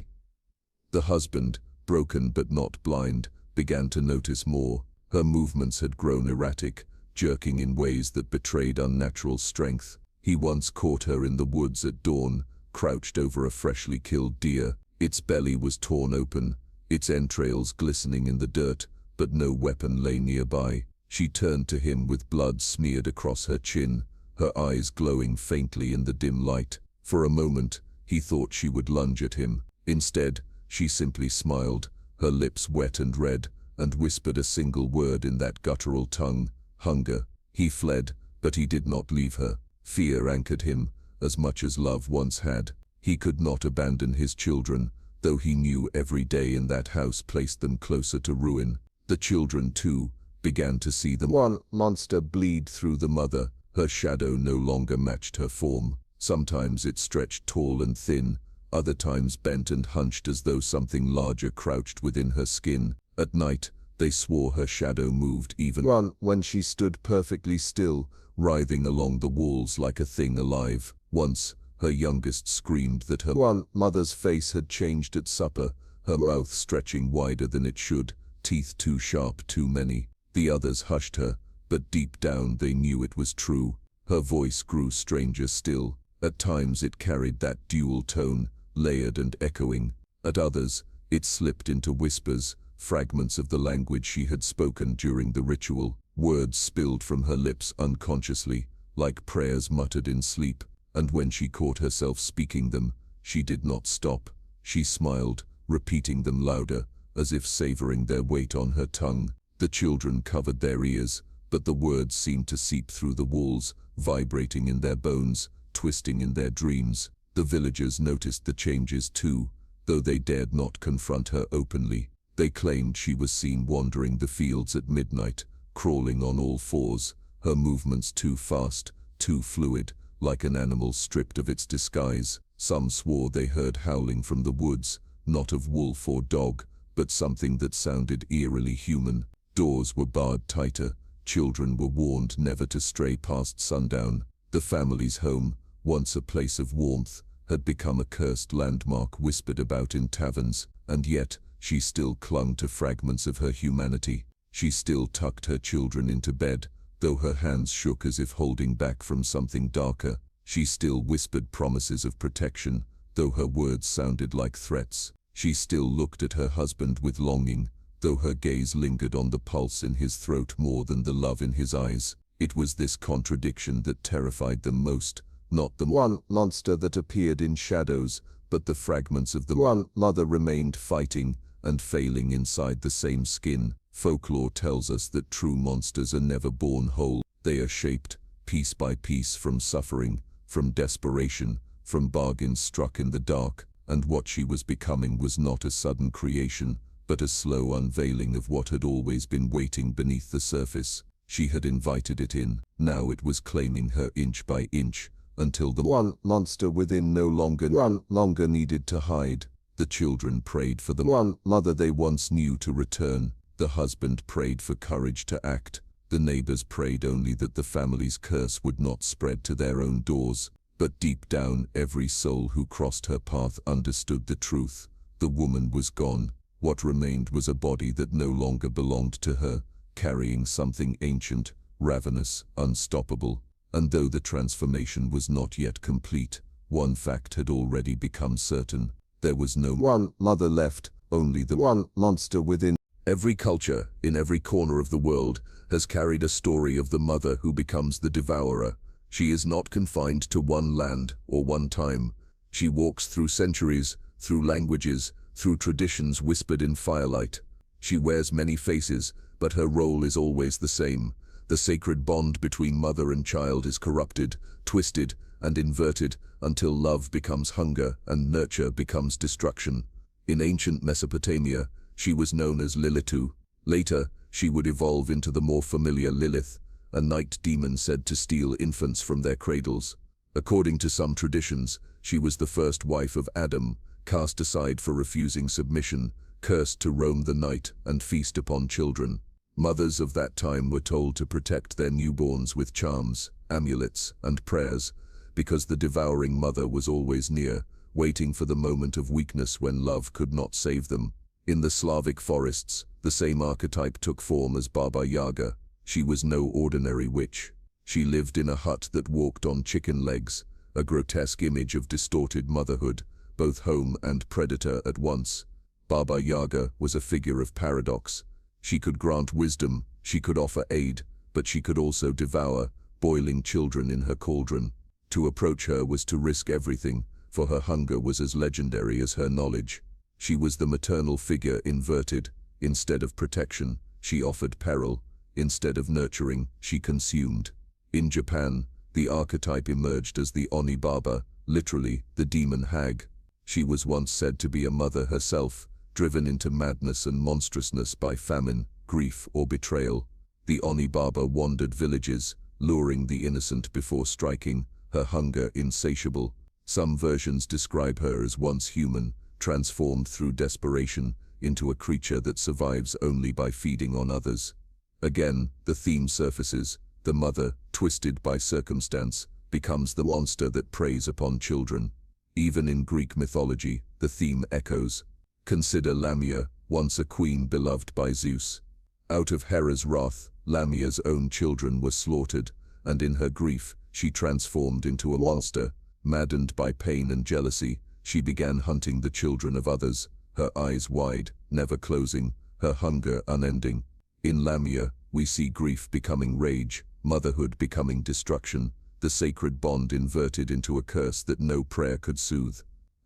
The husband, broken but not blind, began to notice more. Her movements had grown erratic, jerking in ways that betrayed unnatural strength. He once caught her in the woods at dawn, crouched over a freshly killed deer. Its belly was torn open, its entrails glistening in the dirt, but no weapon lay nearby. She turned to him with blood smeared across her chin, her eyes glowing faintly in the dim light. For a moment, he thought she would lunge at him. Instead, she simply smiled, her lips wet and red, and whispered a single word in that guttural tongue: hunger. He fled, but he did not leave her. Fear anchored him, as much as love once had. He could not abandon his children, though he knew every day in that house placed them closer to ruin. The children, too, began to see the one monster bleed through the mother. Her shadow no longer matched her form. Sometimes it stretched tall and thin, other times bent and hunched as though something larger crouched within her skin. At night, they swore her shadow moved even when she stood perfectly still, writhing along the walls like a thing alive. Once, her youngest screamed that her mother's face had changed at supper, her mouth stretching wider than it should, teeth too sharp, too many. The others hushed her, but deep down they knew it was true. Her voice grew stranger still. At times it carried that dual tone, layered and echoing. At others, it slipped into whispers, fragments of the language she had spoken during the ritual. Words spilled from her lips unconsciously, like prayers muttered in sleep. And when she caught herself speaking them, she did not stop. She smiled, repeating them louder, as if savoring their weight on her tongue. The children covered their ears, but the words seemed to seep through the walls, vibrating in their bones, twisting in their dreams. The villagers noticed the changes too, though they dared not confront her openly. They claimed she was seen wandering the fields at midnight, crawling on all fours, her movements too fast, too fluid, like an animal stripped of its disguise. Some swore they heard howling from the woods, not of wolf or dog, but something that sounded eerily human. Doors were barred tighter, children were warned never to stray past sundown. The family's home, once a place of warmth, had become a cursed landmark whispered about in taverns, and yet she still clung to fragments of her humanity. She still tucked her children into bed, though her hands shook as if holding back from something darker. She still whispered promises of protection, though her words sounded like threats. She still looked at her husband with longing, though her gaze lingered on the pulse in his throat more than the love in his eyes. It was this contradiction that terrified them most, not the one monster that appeared in shadows, but the fragments of the one mother remained fighting and failing inside the same skin. Folklore tells us that true monsters are never born whole. They are shaped, piece by piece, from suffering, from desperation, from bargains struck in the dark, and what she was becoming was not a sudden creation, but a slow unveiling of what had always been waiting beneath the surface. She had invited it in. Now it was claiming her inch by inch, until the one monster within no longer needed to hide. The children prayed for the one mother they once knew to return. The husband prayed for courage to act. The neighbors prayed only that the family's curse would not spread to their own doors. But deep down, every soul who crossed her path understood the truth. The woman was gone. What remained was a body that no longer belonged to her, carrying something ancient, ravenous, unstoppable. And though the transformation was not yet complete, one fact had already become certain. There was no one mother left, only the one monster within. Every culture, in every corner of the world, has carried a story of the mother who becomes the devourer. She is not confined to one land or one time. She walks through centuries, through languages, through traditions whispered in firelight. She wears many faces, but her role is always the same. The sacred bond between mother and child is corrupted, twisted, and inverted until love becomes hunger and nurture becomes destruction. In ancient Mesopotamia, she was known as Lilitu. Later, she would evolve into the more familiar Lilith, a night demon said to steal infants from their cradles. According to some traditions, she was the first wife of Adam, cast aside for refusing submission, cursed to roam the night and feast upon children. Mothers of that time were told to protect their newborns with charms, amulets, and prayers, because the devouring mother was always near, waiting for the moment of weakness when love could not save them. In the Slavic forests, the same archetype took form as Baba Yaga. She was no ordinary witch. She lived in a hut that walked on chicken legs, a grotesque image of distorted motherhood, both home and predator at once. Baba Yaga was a figure of paradox. She could grant wisdom, she could offer aid, but she could also devour, boiling children in her cauldron. To approach her was to risk everything, for her hunger was as legendary as her knowledge. She was the maternal figure inverted. Instead of protection, she offered peril. Instead of nurturing, she consumed. In Japan, the archetype emerged as the Oni Baba, literally, the demon hag. She was once said to be a mother herself, driven into madness and monstrousness by famine, grief, or betrayal. The Oni Baba wandered villages, luring the innocent before striking, her hunger insatiable. Some versions describe her as once human, transformed through desperation into a creature that survives only by feeding on others. Again, the theme surfaces. The mother, twisted by circumstance, becomes the monster that preys upon children. Even in Greek mythology, the theme echoes. Consider Lamia, once a queen beloved by Zeus. Out of Hera's wrath, Lamia's own children were slaughtered, and in her grief, she transformed into a monster. Maddened by pain and jealousy, she began hunting the children of others, her eyes wide, never closing, her hunger unending. In Lamia, we see grief becoming rage, motherhood becoming destruction, the sacred bond inverted into a curse that no prayer could soothe.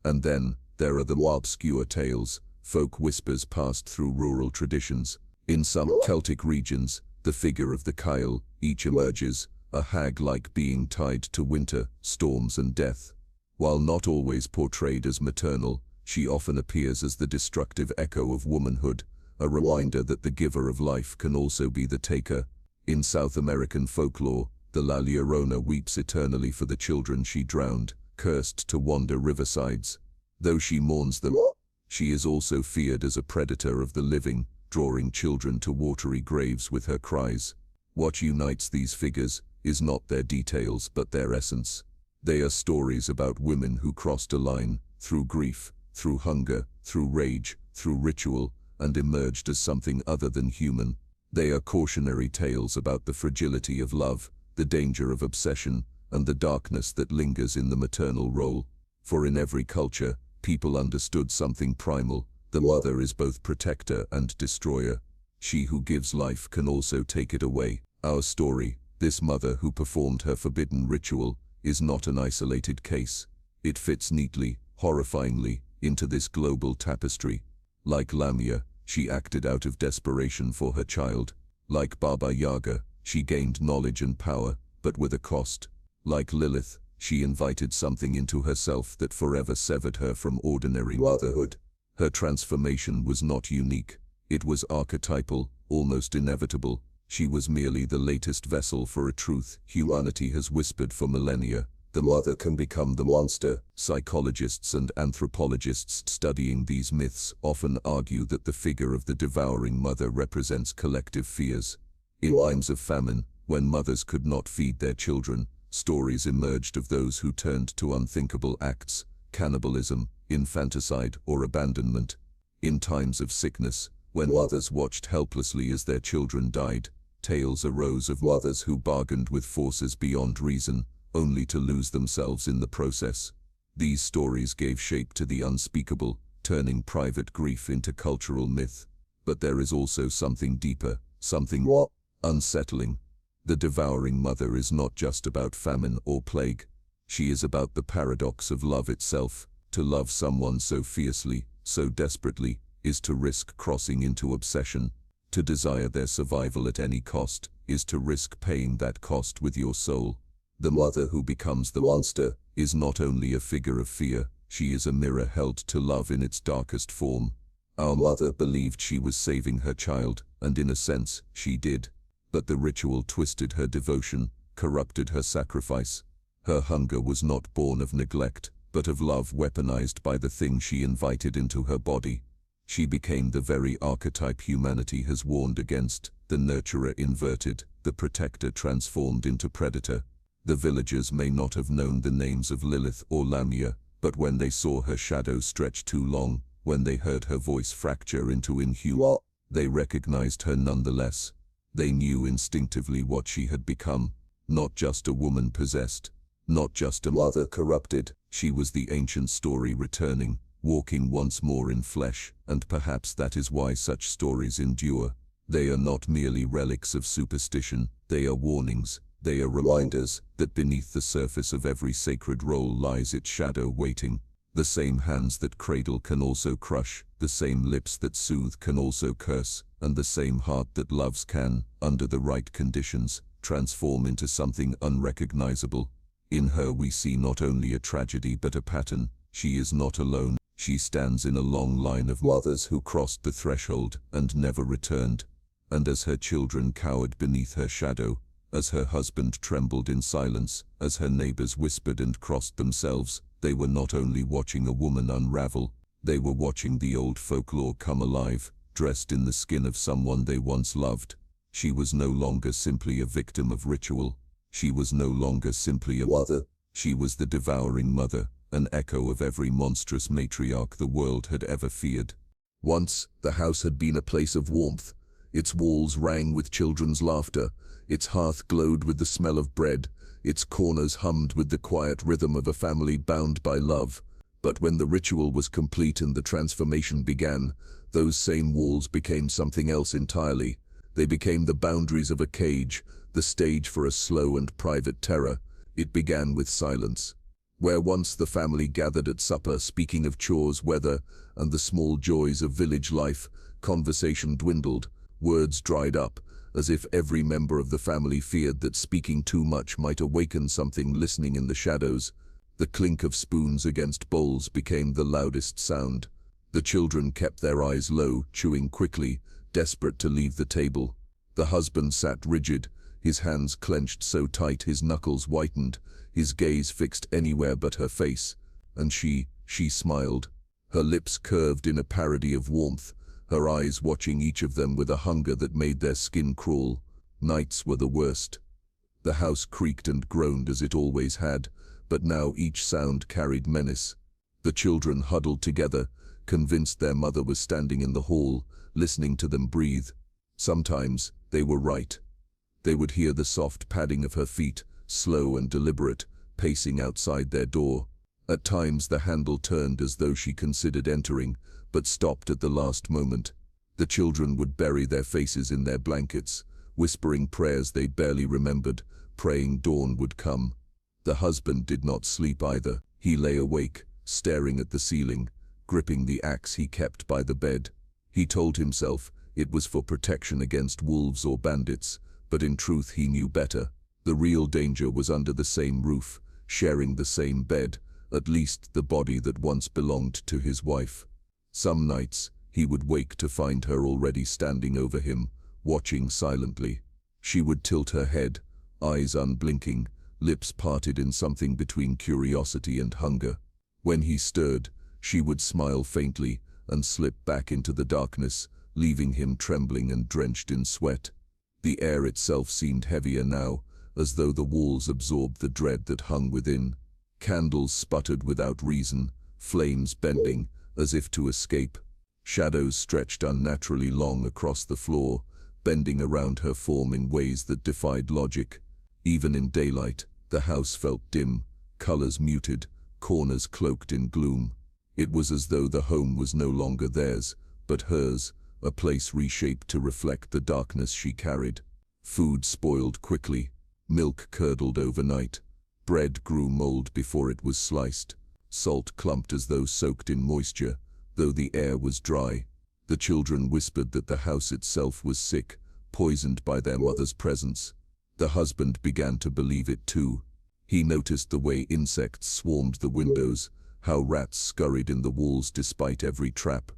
And then, there are the more obscure tales, folk whispers passed through rural traditions. In some Celtic regions, the figure of the Kyle each emerges, a hag-like being tied to winter, storms and death. While not always portrayed as maternal, she often appears as the destructive echo of womanhood, a reminder that the giver of life can also be the taker. In South American folklore, the La Llorona weeps eternally for the children she drowned, cursed to wander riversides. Though she mourns them, she is also feared as a predator of the living, drawing children to watery graves with her cries. What unites these figures is not their details but their essence. They are stories about women who crossed a line, through grief, through hunger, through rage, through ritual, and emerged as something other than human. They are cautionary tales about the fragility of love, the danger of obsession, and the darkness that lingers in the maternal role. For in every culture, people understood something primal. The mother is both protector and destroyer. She who gives life can also take it away. Our story, this mother who performed her forbidden ritual, is not an isolated case. It fits neatly, horrifyingly, into this global tapestry. Like Lamia, she acted out of desperation for her child. Like Baba Yaga, she gained knowledge and power, but with a cost. Like Lilith, she invited something into herself that forever severed her from ordinary motherhood. Her transformation was not unique. It was archetypal, almost inevitable. She was merely the latest vessel for a truth humanity has whispered for millennia. The mother can become the monster. Psychologists and anthropologists studying these myths often argue that the figure of the devouring mother represents collective fears. In times of famine, when mothers could not feed their children, stories emerged of those who turned to unthinkable acts, cannibalism, infanticide, or abandonment. In times of sickness, When others watched helplessly as their children died, tales arose of mothers who bargained with forces beyond reason, only to lose themselves in the process. These stories gave shape to the unspeakable, turning private grief into cultural myth. But there is also something deeper, something unsettling. The devouring mother is not just about famine or plague. She is about the paradox of love itself. To love someone so fiercely, so desperately, is to risk crossing into obsession. To desire their survival at any cost is to risk paying that cost with your soul. The mother who becomes the monster is not only a figure of fear, she is a mirror held to love in its darkest form. Our mother believed she was saving her child, and in a sense, she did. But the ritual twisted her devotion, corrupted her sacrifice. Her hunger was not born of neglect, but of love weaponized by the thing she invited into her body. She became the very archetype humanity has warned against, the nurturer inverted, the protector transformed into predator. The villagers may not have known the names of Lilith or Lamia, but when they saw her shadow stretch too long, when they heard her voice fracture into inhuman, they recognized her nonetheless. They knew instinctively what she had become, not just a woman possessed, not just a mother corrupted. She was the ancient story returning, walking once more in flesh, and perhaps that is why such stories endure. They are not merely relics of superstition, they are warnings, they are reminders that beneath the surface of every sacred role lies its shadow waiting. The same hands that cradle can also crush, the same lips that soothe can also curse, and the same heart that loves can, under the right conditions, transform into something unrecognizable. In her we see not only a tragedy but a pattern. She is not alone. She stands in a long line of mothers who crossed the threshold and never returned. And as her children cowered beneath her shadow, as her husband trembled in silence, as her neighbors whispered and crossed themselves, they were not only watching a woman unravel, they were watching the old folklore come alive, dressed in the skin of someone they once loved. She was no longer simply a victim of ritual. She was no longer simply a mother. She was the devouring mother, an echo of every monstrous matriarch the world had ever feared. Once, the house had been a place of warmth. Its walls rang with children's laughter, its hearth glowed with the smell of bread, its corners hummed with the quiet rhythm of a family bound by love. But when the ritual was complete and the transformation began, those same walls became something else entirely. They became the boundaries of a cage, the stage for a slow and private terror. It began with silence. Where once the family gathered at supper speaking of chores, weather, and the small joys of village life, conversation dwindled, words dried up, as if every member of the family feared that speaking too much might awaken something listening in the shadows. The clink of spoons against bowls became the loudest sound. The children kept their eyes low, chewing quickly, desperate to leave the table. The husband sat rigid, his hands clenched so tight his knuckles whitened, his gaze fixed anywhere but her face. And she smiled. Her lips curved in a parody of warmth, her eyes watching each of them with a hunger that made their skin crawl. Nights were the worst. The house creaked and groaned as it always had, but now each sound carried menace. The children huddled together, convinced their mother was standing in the hall, listening to them breathe. Sometimes they were right. They would hear the soft padding of her feet, slow and deliberate, pacing outside their door. At times the handle turned as though she considered entering, but stopped at the last moment. The children would bury their faces in their blankets, whispering prayers they barely remembered, praying dawn would come. The husband did not sleep either. He lay awake, staring at the ceiling, gripping the axe he kept by the bed. He told himself it was for protection against wolves or bandits, but in truth he knew better. The real danger was under the same roof, sharing the same bed, at least the body that once belonged to his wife. Some nights, he would wake to find her already standing over him, watching silently. She would tilt her head, eyes unblinking, lips parted in something between curiosity and hunger. When he stirred, she would smile faintly and slip back into the darkness, leaving him trembling and drenched in sweat. The air itself seemed heavier now, as though the walls absorbed the dread that hung within. Candles sputtered without reason, flames bending, as if to escape. Shadows stretched unnaturally long across the floor, bending around her form in ways that defied logic. Even in daylight, the house felt dim, colors muted, corners cloaked in gloom. It was as though the home was no longer theirs, but hers, a place reshaped to reflect the darkness she carried. Food spoiled quickly, milk curdled overnight, bread grew mold before it was sliced, salt clumped as though soaked in moisture, though the air was dry. The children whispered that the house itself was sick, poisoned by their mother's presence. The husband began to believe it too. He noticed the way insects swarmed the windows, how rats scurried in the walls despite every trap.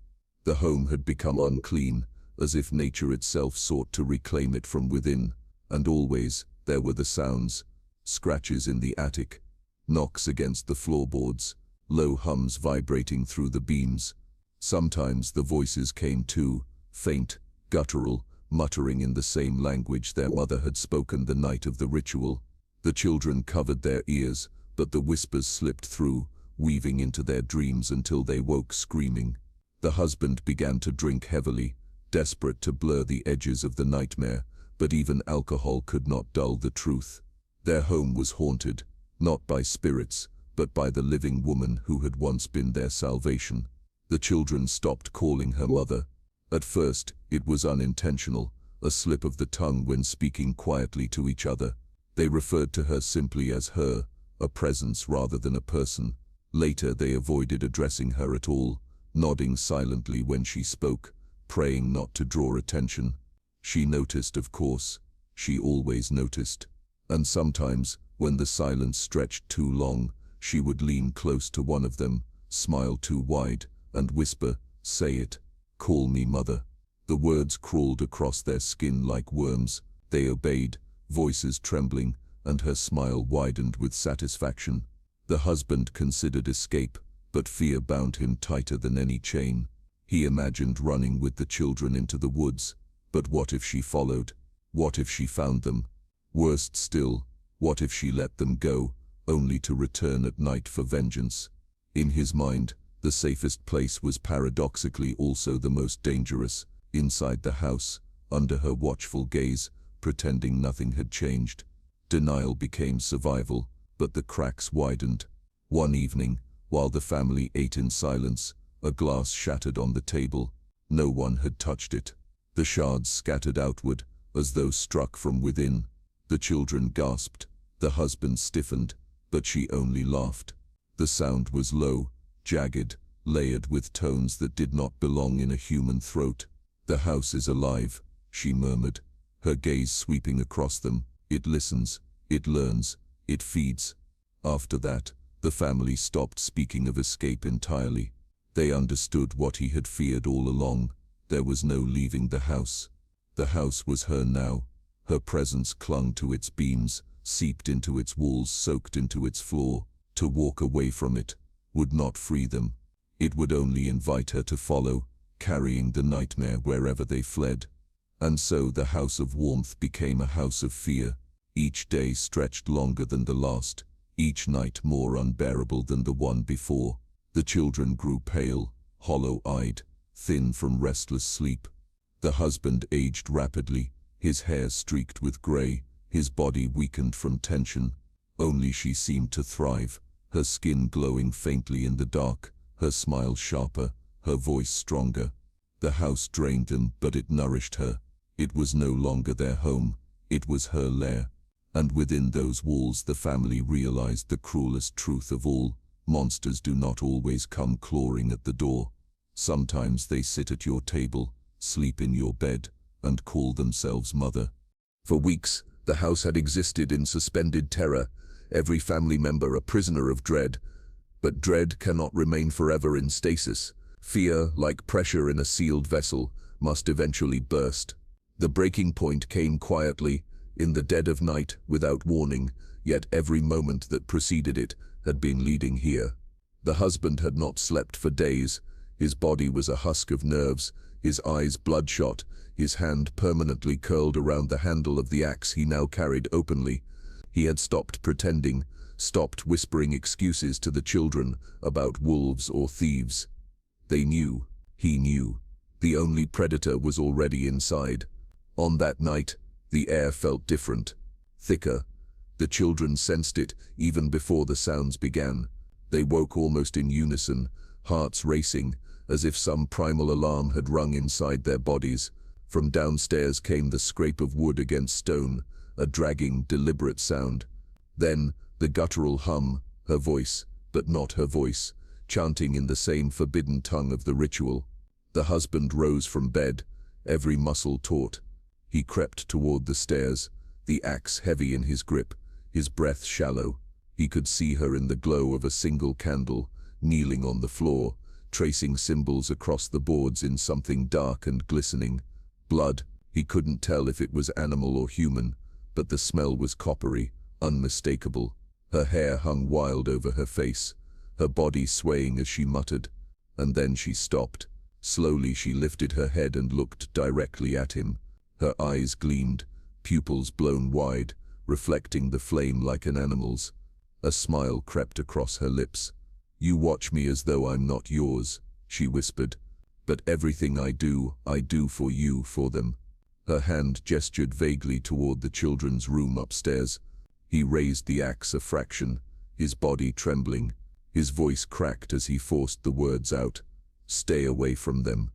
The home had become unclean, as if nature itself sought to reclaim it from within. And always, there were the sounds: scratches in the attic, knocks against the floorboards, low hums vibrating through the beams. Sometimes the voices came too, faint, guttural, muttering in the same language their mother had spoken the night of the ritual. The children covered their ears, but the whispers slipped through, weaving into their dreams until they woke screaming. The husband began to drink heavily, desperate to blur the edges of the nightmare, but even alcohol could not dull the truth. Their home was haunted, not by spirits, but by the living woman who had once been their salvation. The children stopped calling her mother. At first, it was unintentional, a slip of the tongue when speaking quietly to each other. They referred to her simply as her, a presence rather than a person. Later, they avoided addressing her at all, nodding silently when she spoke, praying not to draw attention. She noticed, of course. She always noticed. And sometimes, when the silence stretched too long, she would lean close to one of them, smile too wide, and whisper, "Say it. Call me mother." The words crawled across their skin like worms. They obeyed, voices trembling, and her smile widened with satisfaction. The husband considered escape, but fear bound him tighter than any chain. He imagined running with the children into the woods. But what if she followed? What if she found them? Worst still, what if she let them go, only to return at night for vengeance? In his mind, the safest place was paradoxically also the most dangerous, inside the house, under her watchful gaze, pretending nothing had changed. Denial became survival, but the cracks widened. One evening, while the family ate in silence, a glass shattered on the table. No one had touched it. The shards scattered outward, as though struck from within. The children gasped. The husband stiffened, but she only laughed. The sound was low, jagged, layered with tones that did not belong in a human throat. "The house is alive," she murmured, her gaze sweeping across them. "It listens, it learns, it feeds." After that, the family stopped speaking of escape entirely. They understood what he had feared all along. There was no leaving the house. The house was her now. Her presence clung to its beams, seeped into its walls, soaked into its floor. To walk away from it would not free them. It would only invite her to follow, carrying the nightmare wherever they fled. And so the house of warmth became a house of fear. Each day stretched longer than the last, each night more unbearable than the one before. The children grew pale, hollow-eyed, thin from restless sleep. The husband aged rapidly, his hair streaked with gray, his body weakened from tension. Only she seemed to thrive, her skin glowing faintly in the dark, her smile sharper, her voice stronger. The house drained them, but it nourished her. It was no longer their home, it was her lair. And within those walls the family realized the cruelest truth of all: monsters do not always come clawing at the door. Sometimes they sit at your table, sleep in your bed, and call themselves mother. For weeks, the house had existed in suspended terror, every family member a prisoner of dread. But dread cannot remain forever in stasis. Fear, like pressure in a sealed vessel, must eventually burst. The breaking point came quietly, in the dead of night, without warning, yet every moment that preceded it had been leading here. The husband had not slept for days. His body was a husk of nerves, his eyes bloodshot, his hand permanently curled around the handle of the axe he now carried openly. He had stopped pretending, stopped whispering excuses to the children about wolves or thieves. They knew. He knew. The only predator was already inside. On that night, the air felt different, thicker. The children sensed it even before the sounds began. They woke almost in unison, hearts racing, as if some primal alarm had rung inside their bodies. From downstairs came the scrape of wood against stone, a dragging, deliberate sound. Then, the guttural hum, her voice, but not her voice, chanting in the same forbidden tongue of the ritual. The husband rose from bed, every muscle taut. He crept toward the stairs, the axe heavy in his grip, his breath shallow. He could see her in the glow of a single candle, kneeling on the floor, tracing symbols across the boards in something dark and glistening. Blood. He couldn't tell if it was animal or human, but the smell was coppery, unmistakable. Her hair hung wild over her face, her body swaying as she muttered. And then she stopped. Slowly she lifted her head and looked directly at him. Her eyes gleamed, pupils blown wide, reflecting the flame like an animal's. A smile crept across her lips. "You watch me as though I'm not yours," she whispered. "But everything I do for you, for them." Her hand gestured vaguely toward the children's room upstairs. He raised the axe a fraction, his body trembling. His voice cracked as he forced the words out. "Stay away from them."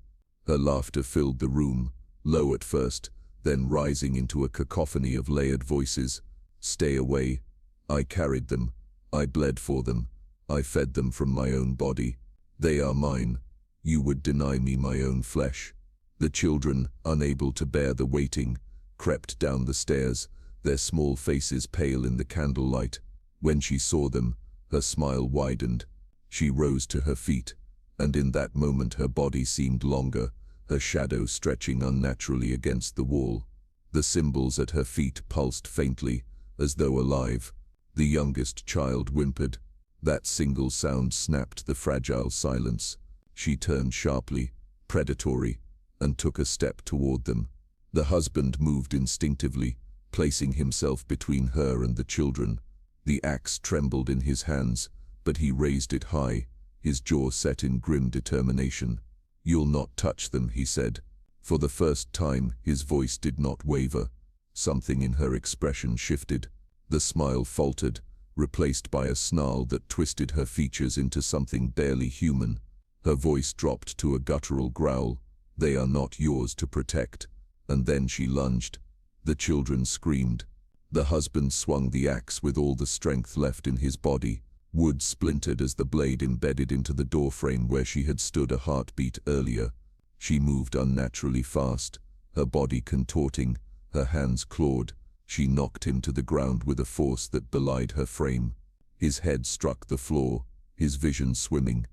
Her laughter filled the room, low at first, then rising into a cacophony of layered voices. "Stay away. I carried them. I bled for them. I fed them from my own body. They are mine. You would deny me my own flesh." The children, unable to bear the waiting, crept down the stairs, their small faces pale in the candlelight. When she saw them, her smile widened. She rose to her feet, and in that moment her body seemed longer, her shadow stretching unnaturally against the wall. The symbols at her feet pulsed faintly, as though alive. The youngest child whimpered. That single sound snapped the fragile silence. She turned sharply, predatory, and took a step toward them. The husband moved instinctively, placing himself between her and the children. The axe trembled in his hands, but he raised it high, his jaw set in grim determination. "You'll not touch them," he said. For the first time, his voice did not waver. Something in her expression shifted. The smile faltered, replaced by a snarl that twisted her features into something barely human. Her voice dropped to a guttural growl. "They are not yours to protect." And then she lunged. The children screamed. The husband swung the axe with all the strength left in his body. Wood splintered as the blade embedded into the doorframe where she had stood a heartbeat earlier. She moved unnaturally fast, her body contorting, her hands clawed. She knocked him to the ground with a force that belied her frame. His head struck the floor, his vision swimming.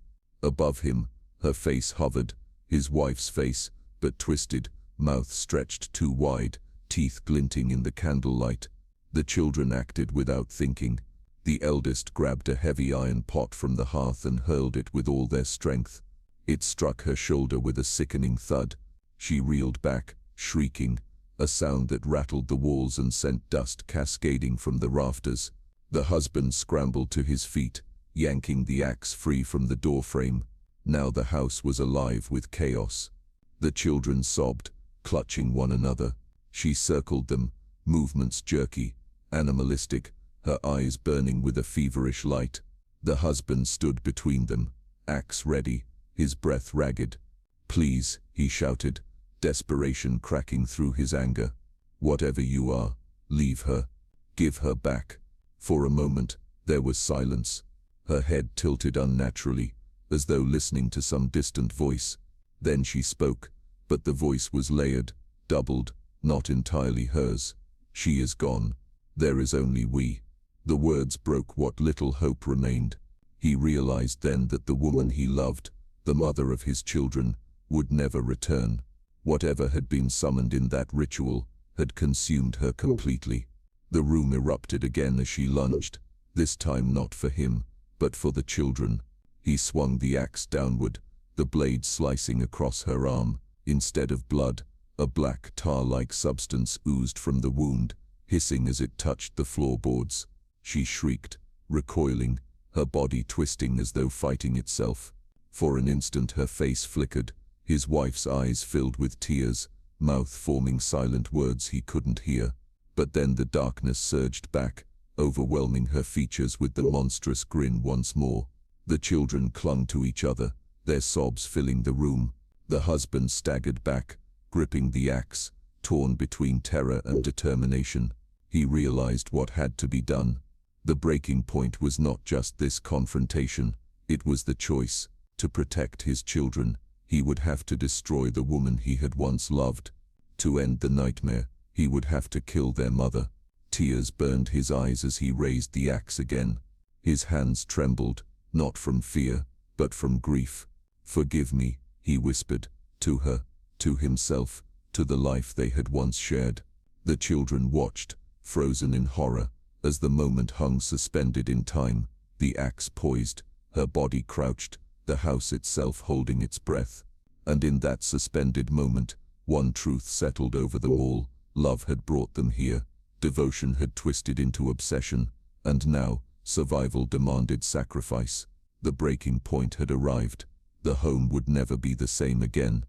Above him, her face hovered, his wife's face, but twisted, mouth stretched too wide, teeth glinting in the candlelight. The children acted without thinking. The eldest grabbed a heavy iron pot from the hearth and hurled it with all their strength. It struck her shoulder with a sickening thud. She reeled back, shrieking, a sound that rattled the walls and sent dust cascading from the rafters. The husband scrambled to his feet, yanking the axe free from the doorframe. Now the house was alive with chaos. The children sobbed, clutching one another. She circled them, movements jerky, animalistic, her eyes burning with a feverish light. The husband stood between them, axe ready, his breath ragged. "Please," he shouted, desperation cracking through his anger. "Whatever you are, leave her. Give her back." For a moment, there was silence. Her head tilted unnaturally, as though listening to some distant voice. Then she spoke, but the voice was layered, doubled, not entirely hers. "She is gone. There is only we." The words broke what little hope remained. He realized then that the woman he loved, the mother of his children, would never return. Whatever had been summoned in that ritual had consumed her completely. The room erupted again as she lunged, this time not for him, but for the children. He swung the axe downward, the blade slicing across her arm. Instead of blood, a black tar-like substance oozed from the wound, hissing as it touched the floorboards. She shrieked, recoiling, her body twisting as though fighting itself. For an instant her face flickered, His wife's eyes filled with tears, mouth forming silent words he couldn't hear. But then the darkness surged back, overwhelming her features with the monstrous grin once more. The children clung to each other, their sobs filling the room. The husband staggered back, gripping the axe, torn between terror and determination. He realized what had to be done. The breaking point was not just this confrontation, it was the choice. To protect his children, he would have to destroy the woman he had once loved. To end the nightmare, he would have to kill their mother. Tears burned his eyes as he raised the axe again. His hands trembled, not from fear, but from grief. "Forgive me," he whispered, to her, to himself, to the life they had once shared. The children watched, frozen in horror, as the moment hung suspended in time, the axe poised, her body crouched, the house itself holding its breath. And in that suspended moment, one truth settled over them all. Love had brought them here, devotion had twisted into obsession, and now, survival demanded sacrifice. The breaking point had arrived. The home would never be the same again.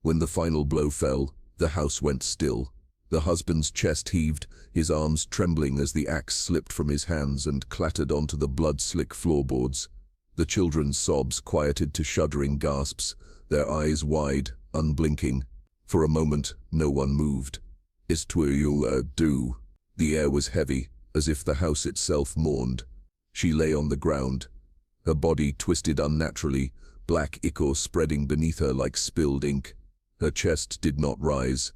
When the final blow fell, the house went still. The husband's chest heaved, his arms trembling as the axe slipped from his hands and clattered onto the blood-slick floorboards. The children's sobs quieted to shuddering gasps, their eyes wide, unblinking. For a moment, no one moved. "It's what you'll do." The air was heavy, as if the house itself mourned. She lay on the ground, her body twisted unnaturally, black ichor spreading beneath her like spilled ink. Her chest did not rise.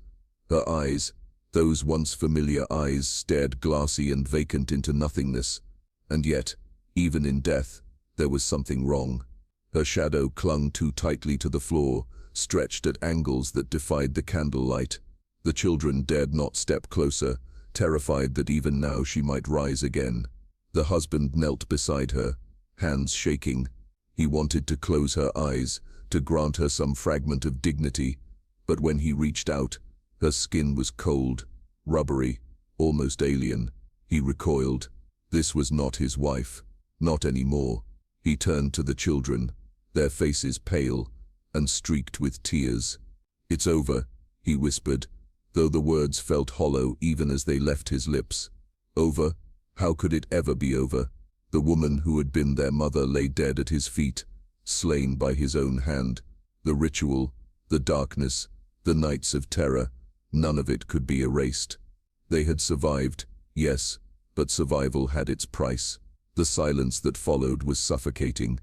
Her eyes, those once familiar eyes, stared glassy and vacant into nothingness. And yet, even in death, there was something wrong. Her shadow clung too tightly to the floor, stretched at angles that defied the candlelight. The children dared not step closer, terrified that even now she might rise again. The husband knelt beside her, hands shaking. He wanted to close her eyes, to grant her some fragment of dignity, but when he reached out, her skin was cold, rubbery, almost alien. He recoiled. This was not his wife, not anymore. He turned to the children, their faces pale and streaked with tears. "It's over," he whispered, though the words felt hollow even as they left his lips. Over? How could it ever be over? The woman who had been their mother lay dead at his feet, slain by his own hand. The ritual, the darkness, the nights of terror, none of it could be erased. They had survived, yes, but survival had its price. The silence that followed was suffocating.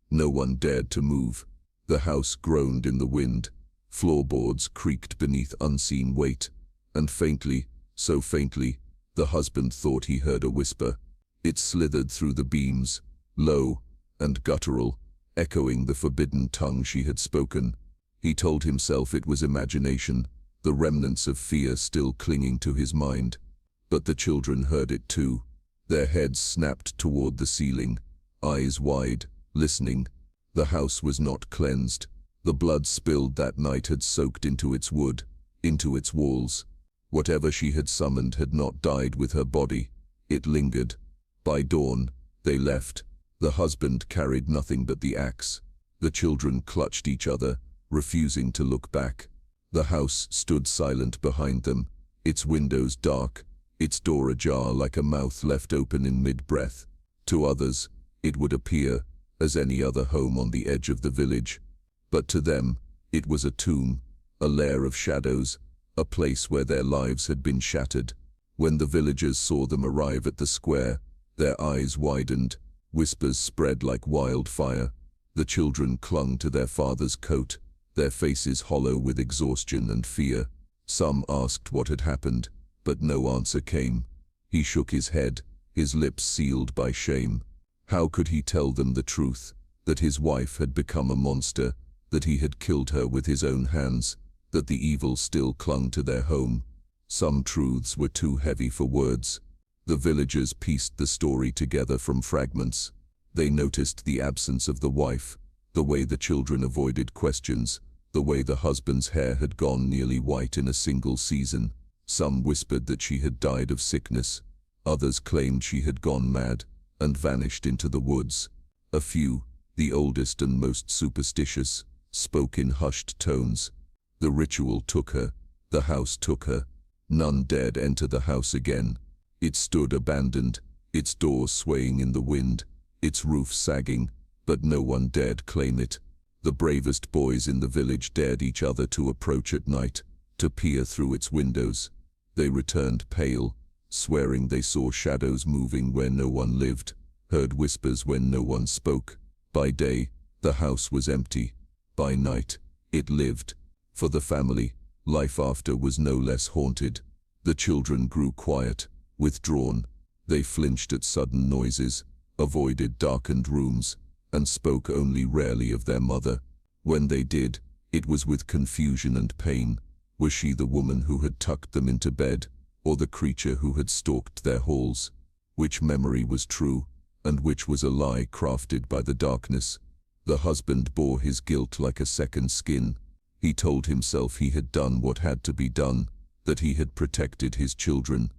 No one dared to move. The house groaned in the wind. Floorboards creaked beneath unseen weight. And faintly, so faintly, the husband thought he heard a whisper. It slithered through the beams, low and guttural, echoing the forbidden tongue she had spoken. He told himself it was imagination, the remnants of fear still clinging to his mind. But the children heard it too. Their heads snapped toward the ceiling, eyes wide, listening. The house was not cleansed. The blood spilled that night had soaked into its wood, into its walls. Whatever she had summoned had not died with her body. It lingered. By dawn, they left. The husband carried nothing but the axe. The children clutched each other, refusing to look back. The house stood silent behind them, its windows dark, its door ajar like a mouth left open in mid-breath. To others, it would appear as any other home on the edge of the village. But to them, it was a tomb, a lair of shadows, a place where their lives had been shattered. When the villagers saw them arrive at the square, their eyes widened, whispers spread like wildfire. The children clung to their father's coat, their faces hollow with exhaustion and fear. Some asked what had happened, but no answer came. He shook his head, his lips sealed by shame. How could he tell them the truth, that his wife had become a monster, that he had killed her with his own hands, that the evil still clung to their home? Some truths were too heavy for words. The villagers pieced the story together from fragments. They noticed the absence of the wife, the way the children avoided questions, the way the husband's hair had gone nearly white in a single season. Some whispered that she had died of sickness. Others claimed she had gone mad and vanished into the woods. A few, the oldest and most superstitious, spoke in hushed tones. The ritual took her, the house took her. None dared enter the house again. It stood abandoned, its doors swaying in the wind, its roof sagging, but no one dared claim it. The bravest boys in the village dared each other to approach at night, to peer through its windows. They returned pale, swearing they saw shadows moving where no one lived, heard whispers when no one spoke. By day, the house was empty. By night, it lived. For the family, life after was no less haunted. The children grew quiet, withdrawn. They flinched at sudden noises, avoided darkened rooms, and spoke only rarely of their mother. When they did, it was with confusion and pain. Was she the woman who had tucked them into bed, or the creature who had stalked their halls? Which memory was true, and which was a lie crafted by the darkness? The husband bore his guilt like a second skin. He told himself he had done what had to be done, that he had protected his children.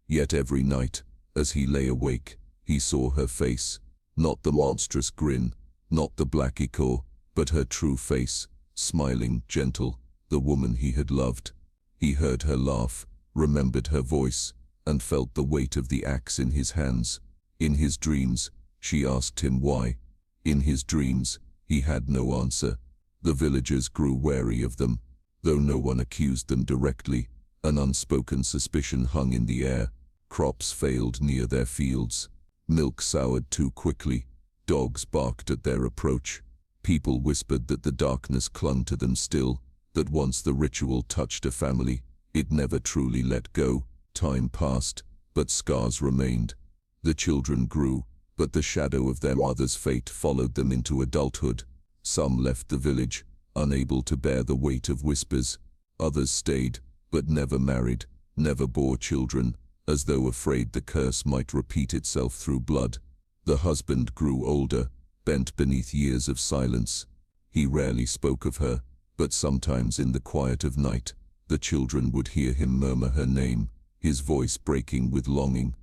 Yet every night, as he lay awake, he saw her face. Not the monstrous grin, not the black ichor, but her true face, smiling, gentle, the woman he had loved. He heard her laugh, remembered her voice, and felt the weight of the axe in his hands. In his dreams, she asked him why. In his dreams, he had no answer. The villagers grew wary of them. Though no one accused them directly, an unspoken suspicion hung in the air. Crops failed near their fields. Milk soured too quickly. Dogs barked at their approach. People whispered that the darkness clung to them still, that once the ritual touched a family, it never truly let go. Time passed, but scars remained. The children grew, but the shadow of their mother's fate followed them into adulthood. Some left the village, unable to bear the weight of whispers. Others stayed, but never married, never bore children, as though afraid the curse might repeat itself through blood. The husband grew older, bent beneath years of silence. He rarely spoke of her, but sometimes in the quiet of night, the children would hear him murmur her name, his voice breaking with longing.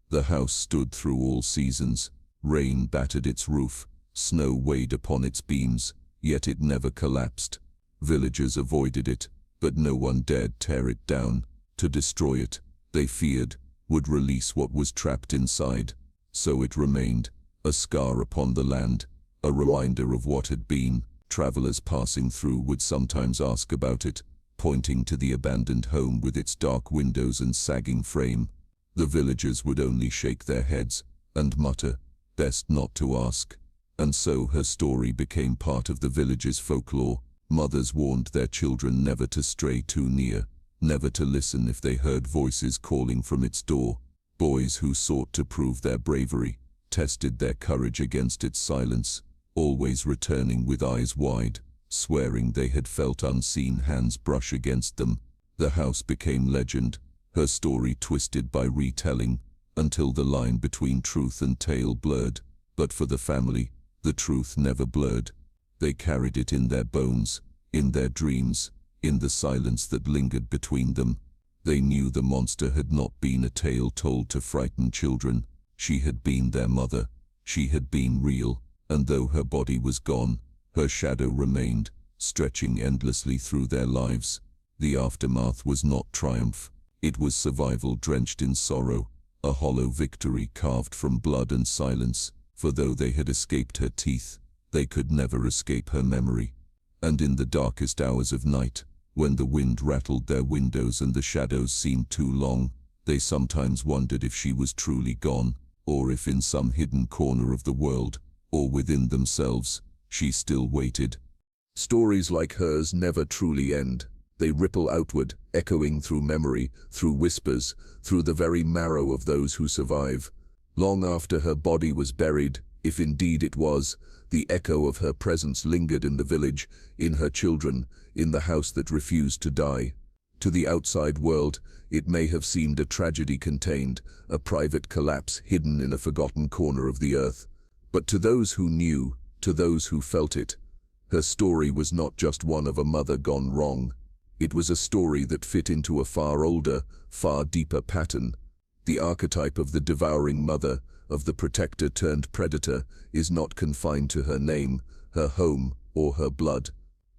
The house stood through all seasons. Rain battered its roof, snow weighed upon its beams, yet it never collapsed. Villagers avoided it, but no one dared tear it down. To destroy it, they feared, would release what was trapped inside. So it remained, a scar upon the land, a reminder of what had been. Travelers passing through would sometimes ask about it, pointing to the abandoned home with its dark windows and sagging frame. The villagers would only shake their heads and mutter, "Best not to ask." And so her story became part of the village's folklore. Mothers warned their children never to stray too near, never to listen if they heard voices calling from its door. Boys who sought to prove their bravery, tested their courage against its silence, always returning with eyes wide, swearing they had felt unseen hands brush against them. The house became legend, her story twisted by retelling, until the line between truth and tale blurred. But for the family, the truth never blurred. They carried it in their bones, in their dreams, in the silence that lingered between them. They knew the monster had not been a tale told to frighten children. She had been their mother. She had been real, and though her body was gone, her shadow remained, stretching endlessly through their lives. The aftermath was not triumph. It was survival drenched in sorrow, a hollow victory carved from blood and silence, for though they had escaped her teeth, they could never escape her memory. And in the darkest hours of night, when the wind rattled their windows and the shadows seemed too long, they sometimes wondered if she was truly gone, or if in some hidden corner of the world, or within themselves, she still waited. Stories like hers never truly end. They ripple outward, echoing through memory, through whispers, through the very marrow of those who survive. Long after her body was buried, if indeed it was, the echo of her presence lingered in the village, in her children, in the house that refused to die. To the outside world, it may have seemed a tragedy contained, a private collapse hidden in a forgotten corner of the earth. But to those who knew, to those who felt it, her story was not just one of a mother gone wrong. It was a story that fit into a far older, far deeper pattern. The archetype of the devouring mother, of the protector-turned-predator, is not confined to her name, her home, or her blood.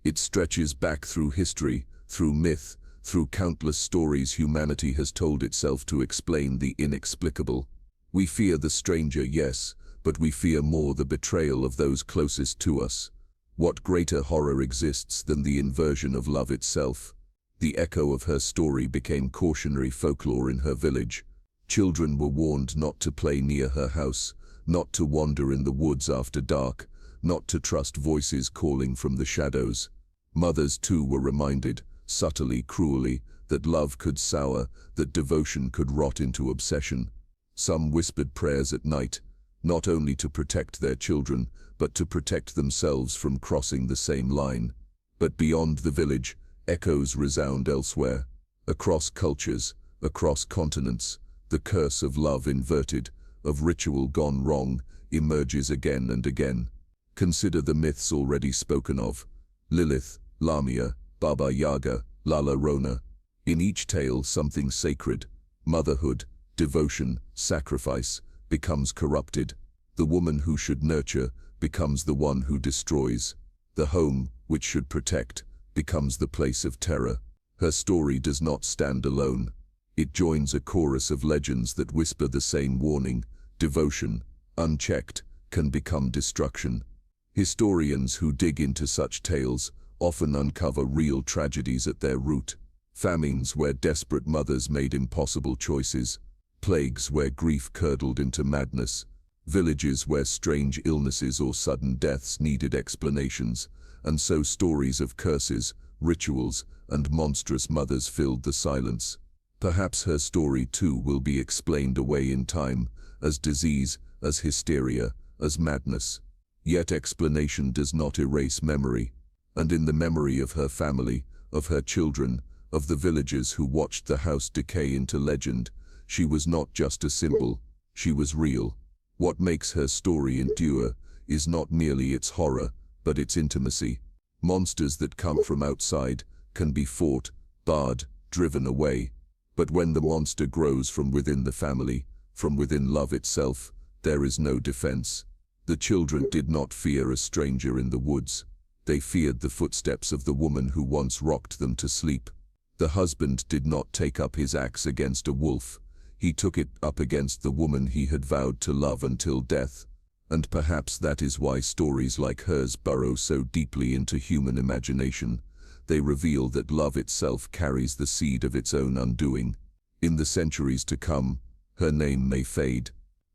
It stretches back through history, through myth, through countless stories humanity has told itself to explain the inexplicable. We fear the stranger, yes, but we fear more the betrayal of those closest to us. What greater horror exists than the inversion of love itself? The echo of her story became cautionary folklore in her village. Children were warned not to play near her house, not to wander in the woods after dark, not to trust voices calling from the shadows. Mothers too were reminded, subtly, cruelly, that love could sour, that devotion could rot into obsession. Some whispered prayers at night, not only to protect their children, but to protect themselves from crossing the same line. But beyond the village, echoes resound elsewhere. Across cultures, across continents, the curse of love inverted, of ritual gone wrong, emerges again and again. Consider the myths already spoken of: Lilith, Lamia, Baba Yaga, La Llorona. In each tale something sacred, motherhood, devotion, sacrifice, becomes corrupted. The woman who should nurture becomes the one who destroys. The home, which should protect, becomes the place of terror. Her story does not stand alone. It joins a chorus of legends that whisper the same warning: devotion, unchecked, can become destruction. Historians who dig into such tales often uncover real tragedies at their root. Famines where desperate mothers made impossible choices. Plagues where grief curdled into madness. Villages where strange illnesses or sudden deaths needed explanations. And so stories of curses, rituals, and monstrous mothers filled the silence. Perhaps her story too will be explained away in time, as disease, as hysteria, as madness. Yet explanation does not erase memory. And in the memory of her family, of her children, of the villagers who watched the house decay into legend, she was not just a symbol, she was real. What makes her story endure is not merely its horror, but its intimacy. Monsters that come from outside can be fought, barred, driven away. But when the monster grows from within the family, from within love itself, there is no defense. The children did not fear a stranger in the woods. They feared the footsteps of the woman who once rocked them to sleep. The husband did not take up his axe against a wolf. He took it up against the woman he had vowed to love until death. And perhaps that is why stories like hers burrow so deeply into human imagination. They reveal that love itself carries the seed of its own undoing. In the centuries to come, her name may fade.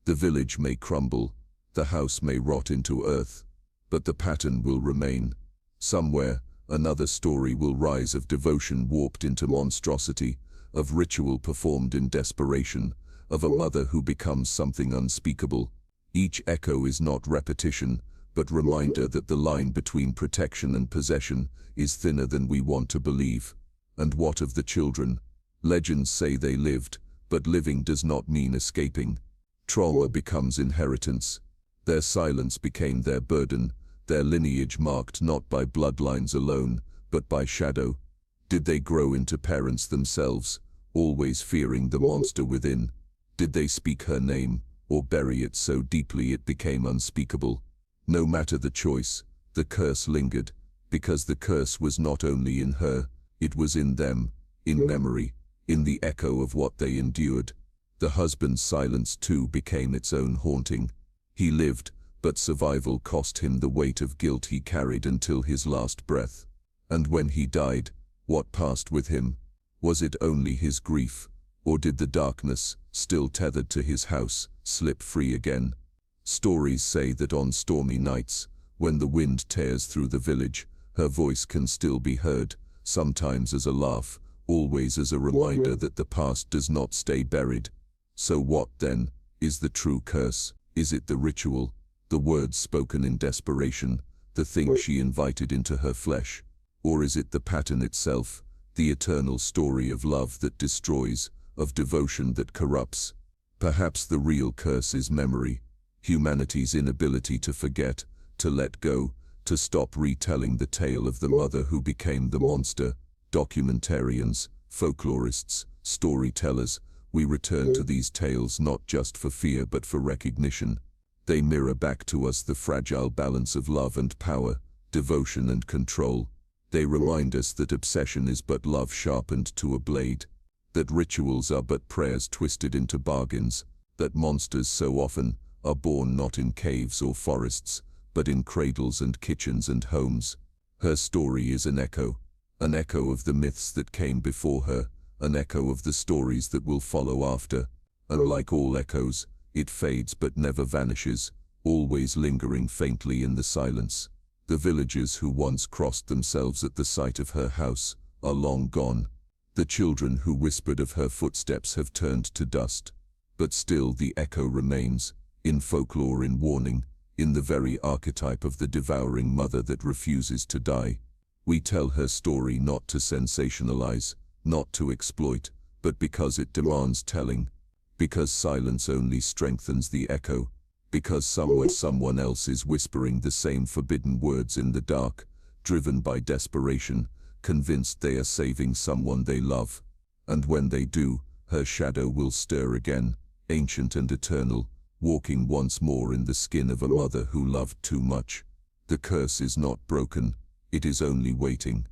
The village may crumble. The house may rot into earth. But the pattern will remain. Somewhere, another story will rise of devotion warped into monstrosity, of ritual performed in desperation, of a mother who becomes something unspeakable. Each echo is not repetition, but reminder that the line between protection and possession is thinner than we want to believe. And what of the children? Legends say they lived, but living does not mean escaping. Trauma becomes inheritance. Their silence became their burden, their lineage marked not by bloodlines alone, but by shadow. Did they grow into parents themselves, always fearing the monster within? Did they speak her name, or bury it so deeply it became unspeakable? No matter the choice, the curse lingered, because the curse was not only in her, it was in them, in memory, in the echo of what they endured. The husband's silence too became its own haunting. He lived, but survival cost him the weight of guilt he carried until his last breath. And when he died, what passed with him? Was it only his grief, or did the darkness, still tethered to his house, slip free again? Stories say that on stormy nights, when the wind tears through the village, her voice can still be heard, sometimes as a laugh, always as a reminder that the past does not stay buried. So what, then, is the true curse? Is it the ritual, the words spoken in desperation, the thing she invited into her flesh? Or is it the pattern itself, the eternal story of love that destroys, of devotion that corrupts? Perhaps the real curse is memory, humanity's inability to forget, to let go, to stop retelling the tale of the mother who became the monster. Documentarians, folklorists, storytellers, we return to these tales not just for fear but for recognition. They mirror back to us the fragile balance of love and power, devotion and control. They remind us that obsession is but love sharpened to a blade, that rituals are but prayers twisted into bargains, that monsters so often are born not in caves or forests, but in cradles and kitchens and homes. Her story is an echo of the myths that came before her, an echo of the stories that will follow after. And like all echoes, it fades but never vanishes, always lingering faintly in the silence. The villagers who once crossed themselves at the sight of her house are long gone. The children who whispered of her footsteps have turned to dust. But still the echo remains, in folklore, in warning, in the very archetype of the devouring mother that refuses to die. We tell her story not to sensationalize, not to exploit, but because it demands telling. Because silence only strengthens the echo. Because somewhere someone else is whispering the same forbidden words in the dark, driven by desperation, convinced they are saving someone they love. And when they do, her shadow will stir again, ancient and eternal, walking once more in the skin of a mother who loved too much. The curse is not broken, it is only waiting.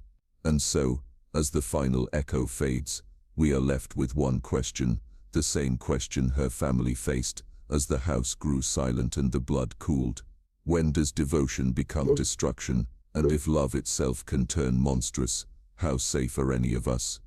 And so, as the final echo fades, we are left with one question, the same question her family faced as the house grew silent and the blood cooled. When does devotion become destruction? And if love itself can turn monstrous, how safe are any of us?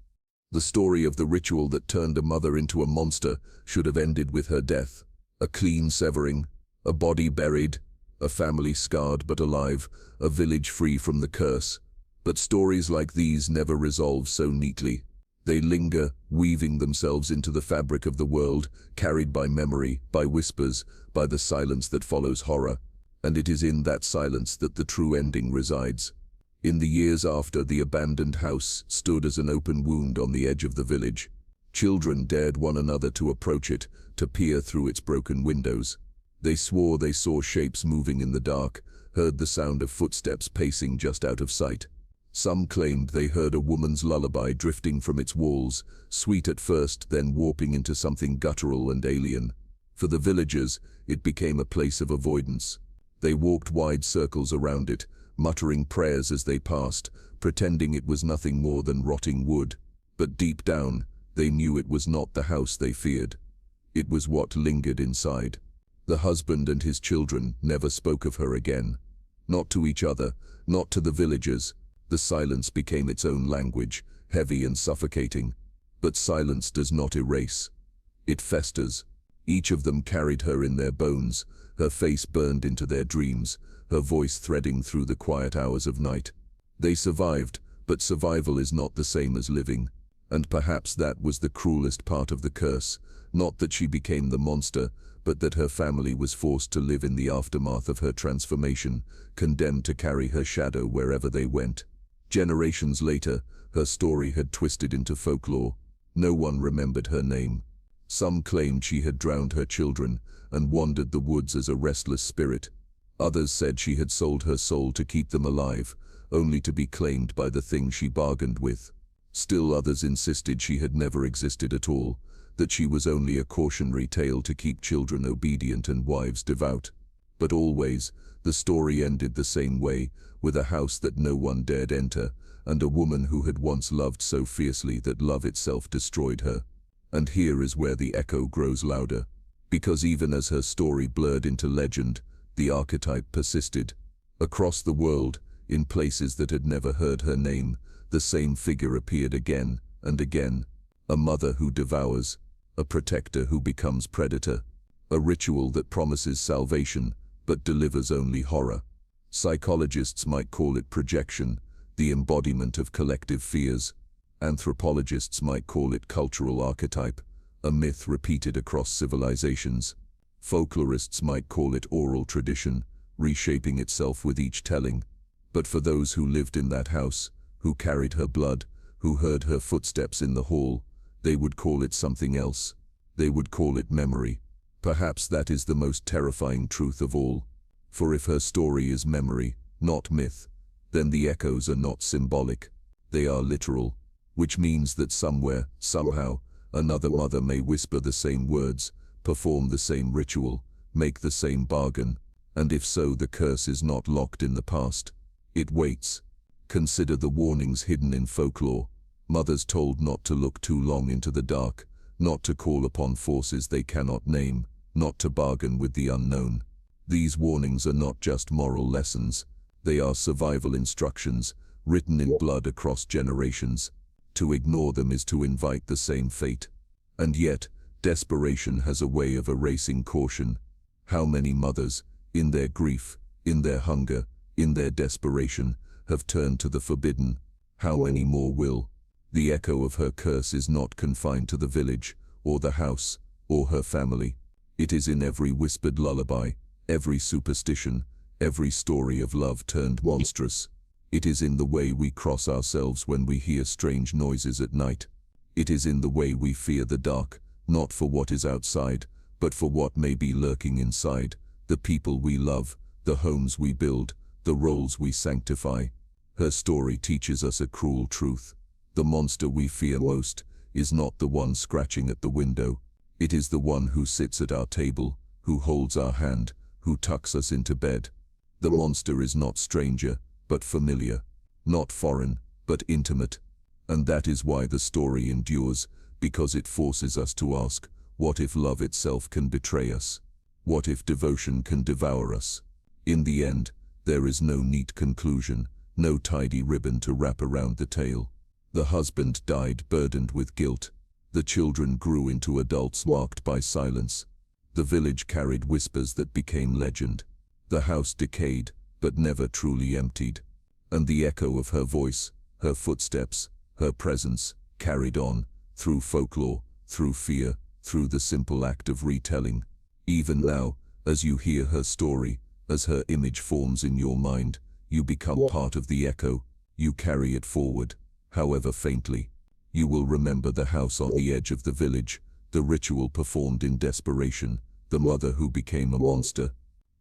The story of the ritual that turned a mother into a monster should have ended with her death. A clean severing, a body buried, a family scarred but alive, a village free from the curse. But stories like these never resolve so neatly. They linger, weaving themselves into the fabric of the world, carried by memory, by whispers, by the silence that follows horror. And it is in that silence that the true ending resides. In the years after, the abandoned house stood as an open wound on the edge of the village. Children dared one another to approach it, to peer through its broken windows. They swore they saw shapes moving in the dark, heard the sound of footsteps pacing just out of sight. Some claimed they heard a woman's lullaby drifting from its walls, sweet at first, then warping into something guttural and alien. For the villagers, it became a place of avoidance. They walked wide circles around it, muttering prayers as they passed, pretending it was nothing more than rotting wood. But deep down, they knew it was not the house they feared. It was what lingered inside. The husband and his children never spoke of her again. Not to each other, not to the villagers. The silence became its own language, heavy and suffocating. But silence does not erase. It festers. Each of them carried her in their bones, her face burned into their dreams, her voice threading through the quiet hours of night. They survived, but survival is not the same as living. And perhaps that was the cruelest part of the curse, not that she became the monster, but that her family was forced to live in the aftermath of her transformation, condemned to carry her shadow wherever they went. Generations later, her story had twisted into folklore. No one remembered her name. Some claimed she had drowned her children and wandered the woods as a restless spirit. Others said she had sold her soul to keep them alive, only to be claimed by the thing she bargained with. Still others insisted she had never existed at all, that she was only a cautionary tale to keep children obedient and wives devout. But always, the story ended the same way, with a house that no one dared enter, and a woman who had once loved so fiercely that love itself destroyed her. And here is where the echo grows louder. Because even as her story blurred into legend, the archetype persisted. Across the world, in places that had never heard her name, the same figure appeared again and again. A mother who devours, a protector who becomes predator, a ritual that promises salvation but delivers only horror. Psychologists might call it projection, the embodiment of collective fears. Anthropologists might call it cultural archetype, a myth repeated across civilizations. Folklorists might call it oral tradition, reshaping itself with each telling. But for those who lived in that house, who carried her blood, who heard her footsteps in the hall, they would call it something else. They would call it memory. Perhaps that is the most terrifying truth of all. For if her story is memory, not myth, then the echoes are not symbolic. They are literal, which means that somewhere, somehow, another mother may whisper the same words, perform the same ritual, make the same bargain. And if so, the curse is not locked in the past. It waits. Consider the warnings hidden in folklore. Mothers told not to look too long into the dark, not to call upon forces they cannot name, not to bargain with the unknown. These warnings are not just moral lessons, they are survival instructions, written in blood across generations. To ignore them is to invite the same fate. And yet, desperation has a way of erasing caution. How many mothers, in their grief, in their hunger, in their desperation, have turned to the forbidden? How many more will? The echo of her curse is not confined to the village, or the house, or her family. It is in every whispered lullaby, every superstition, every story of love turned monstrous. It is in the way we cross ourselves when we hear strange noises at night. It is in the way we fear the dark, not for what is outside, but for what may be lurking inside, the people we love, the homes we build, the roles we sanctify. Her story teaches us a cruel truth. The monster we fear most is not the one scratching at the window. It is the one who sits at our table, who holds our hand, who tucks us into bed. The monster is not stranger, but familiar, not foreign, but intimate. And that is why the story endures, because it forces us to ask, what if love itself can betray us? What if devotion can devour us? In the end, there is no neat conclusion, no tidy ribbon to wrap around the tale. The husband died burdened with guilt. The children grew into adults marked by silence. The village carried whispers that became legend. The house decayed, but never truly emptied. And the echo of her voice, her footsteps, her presence, carried on, through folklore, through fear, through the simple act of retelling. Even now, as you hear her story, as her image forms in your mind, you become part of the echo. You carry it forward, however faintly. You will remember the house on the edge of the village, the ritual performed in desperation, the mother who became a monster.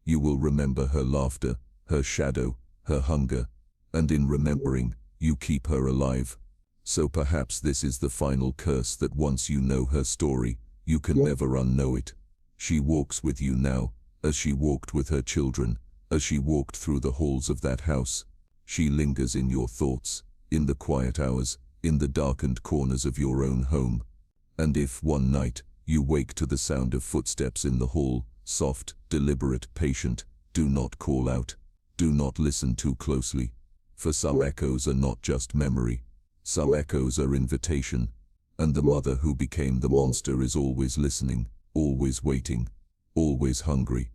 You will remember her laughter, her shadow, her hunger, and in remembering, you keep her alive. So perhaps this is the final curse, that once you know her story, you can never unknow it. She walks with you now, as she walked with her children, as she walked through the halls of that house. She lingers in your thoughts, in the quiet hours, in the darkened corners of your own home. And if one night you wake to the sound of footsteps in the hall, soft, deliberate, patient, do not call out. Do not listen too closely. For some echoes are not just memory. Some echoes are invitation. And the mother who became the monster is always listening, always waiting, always hungry.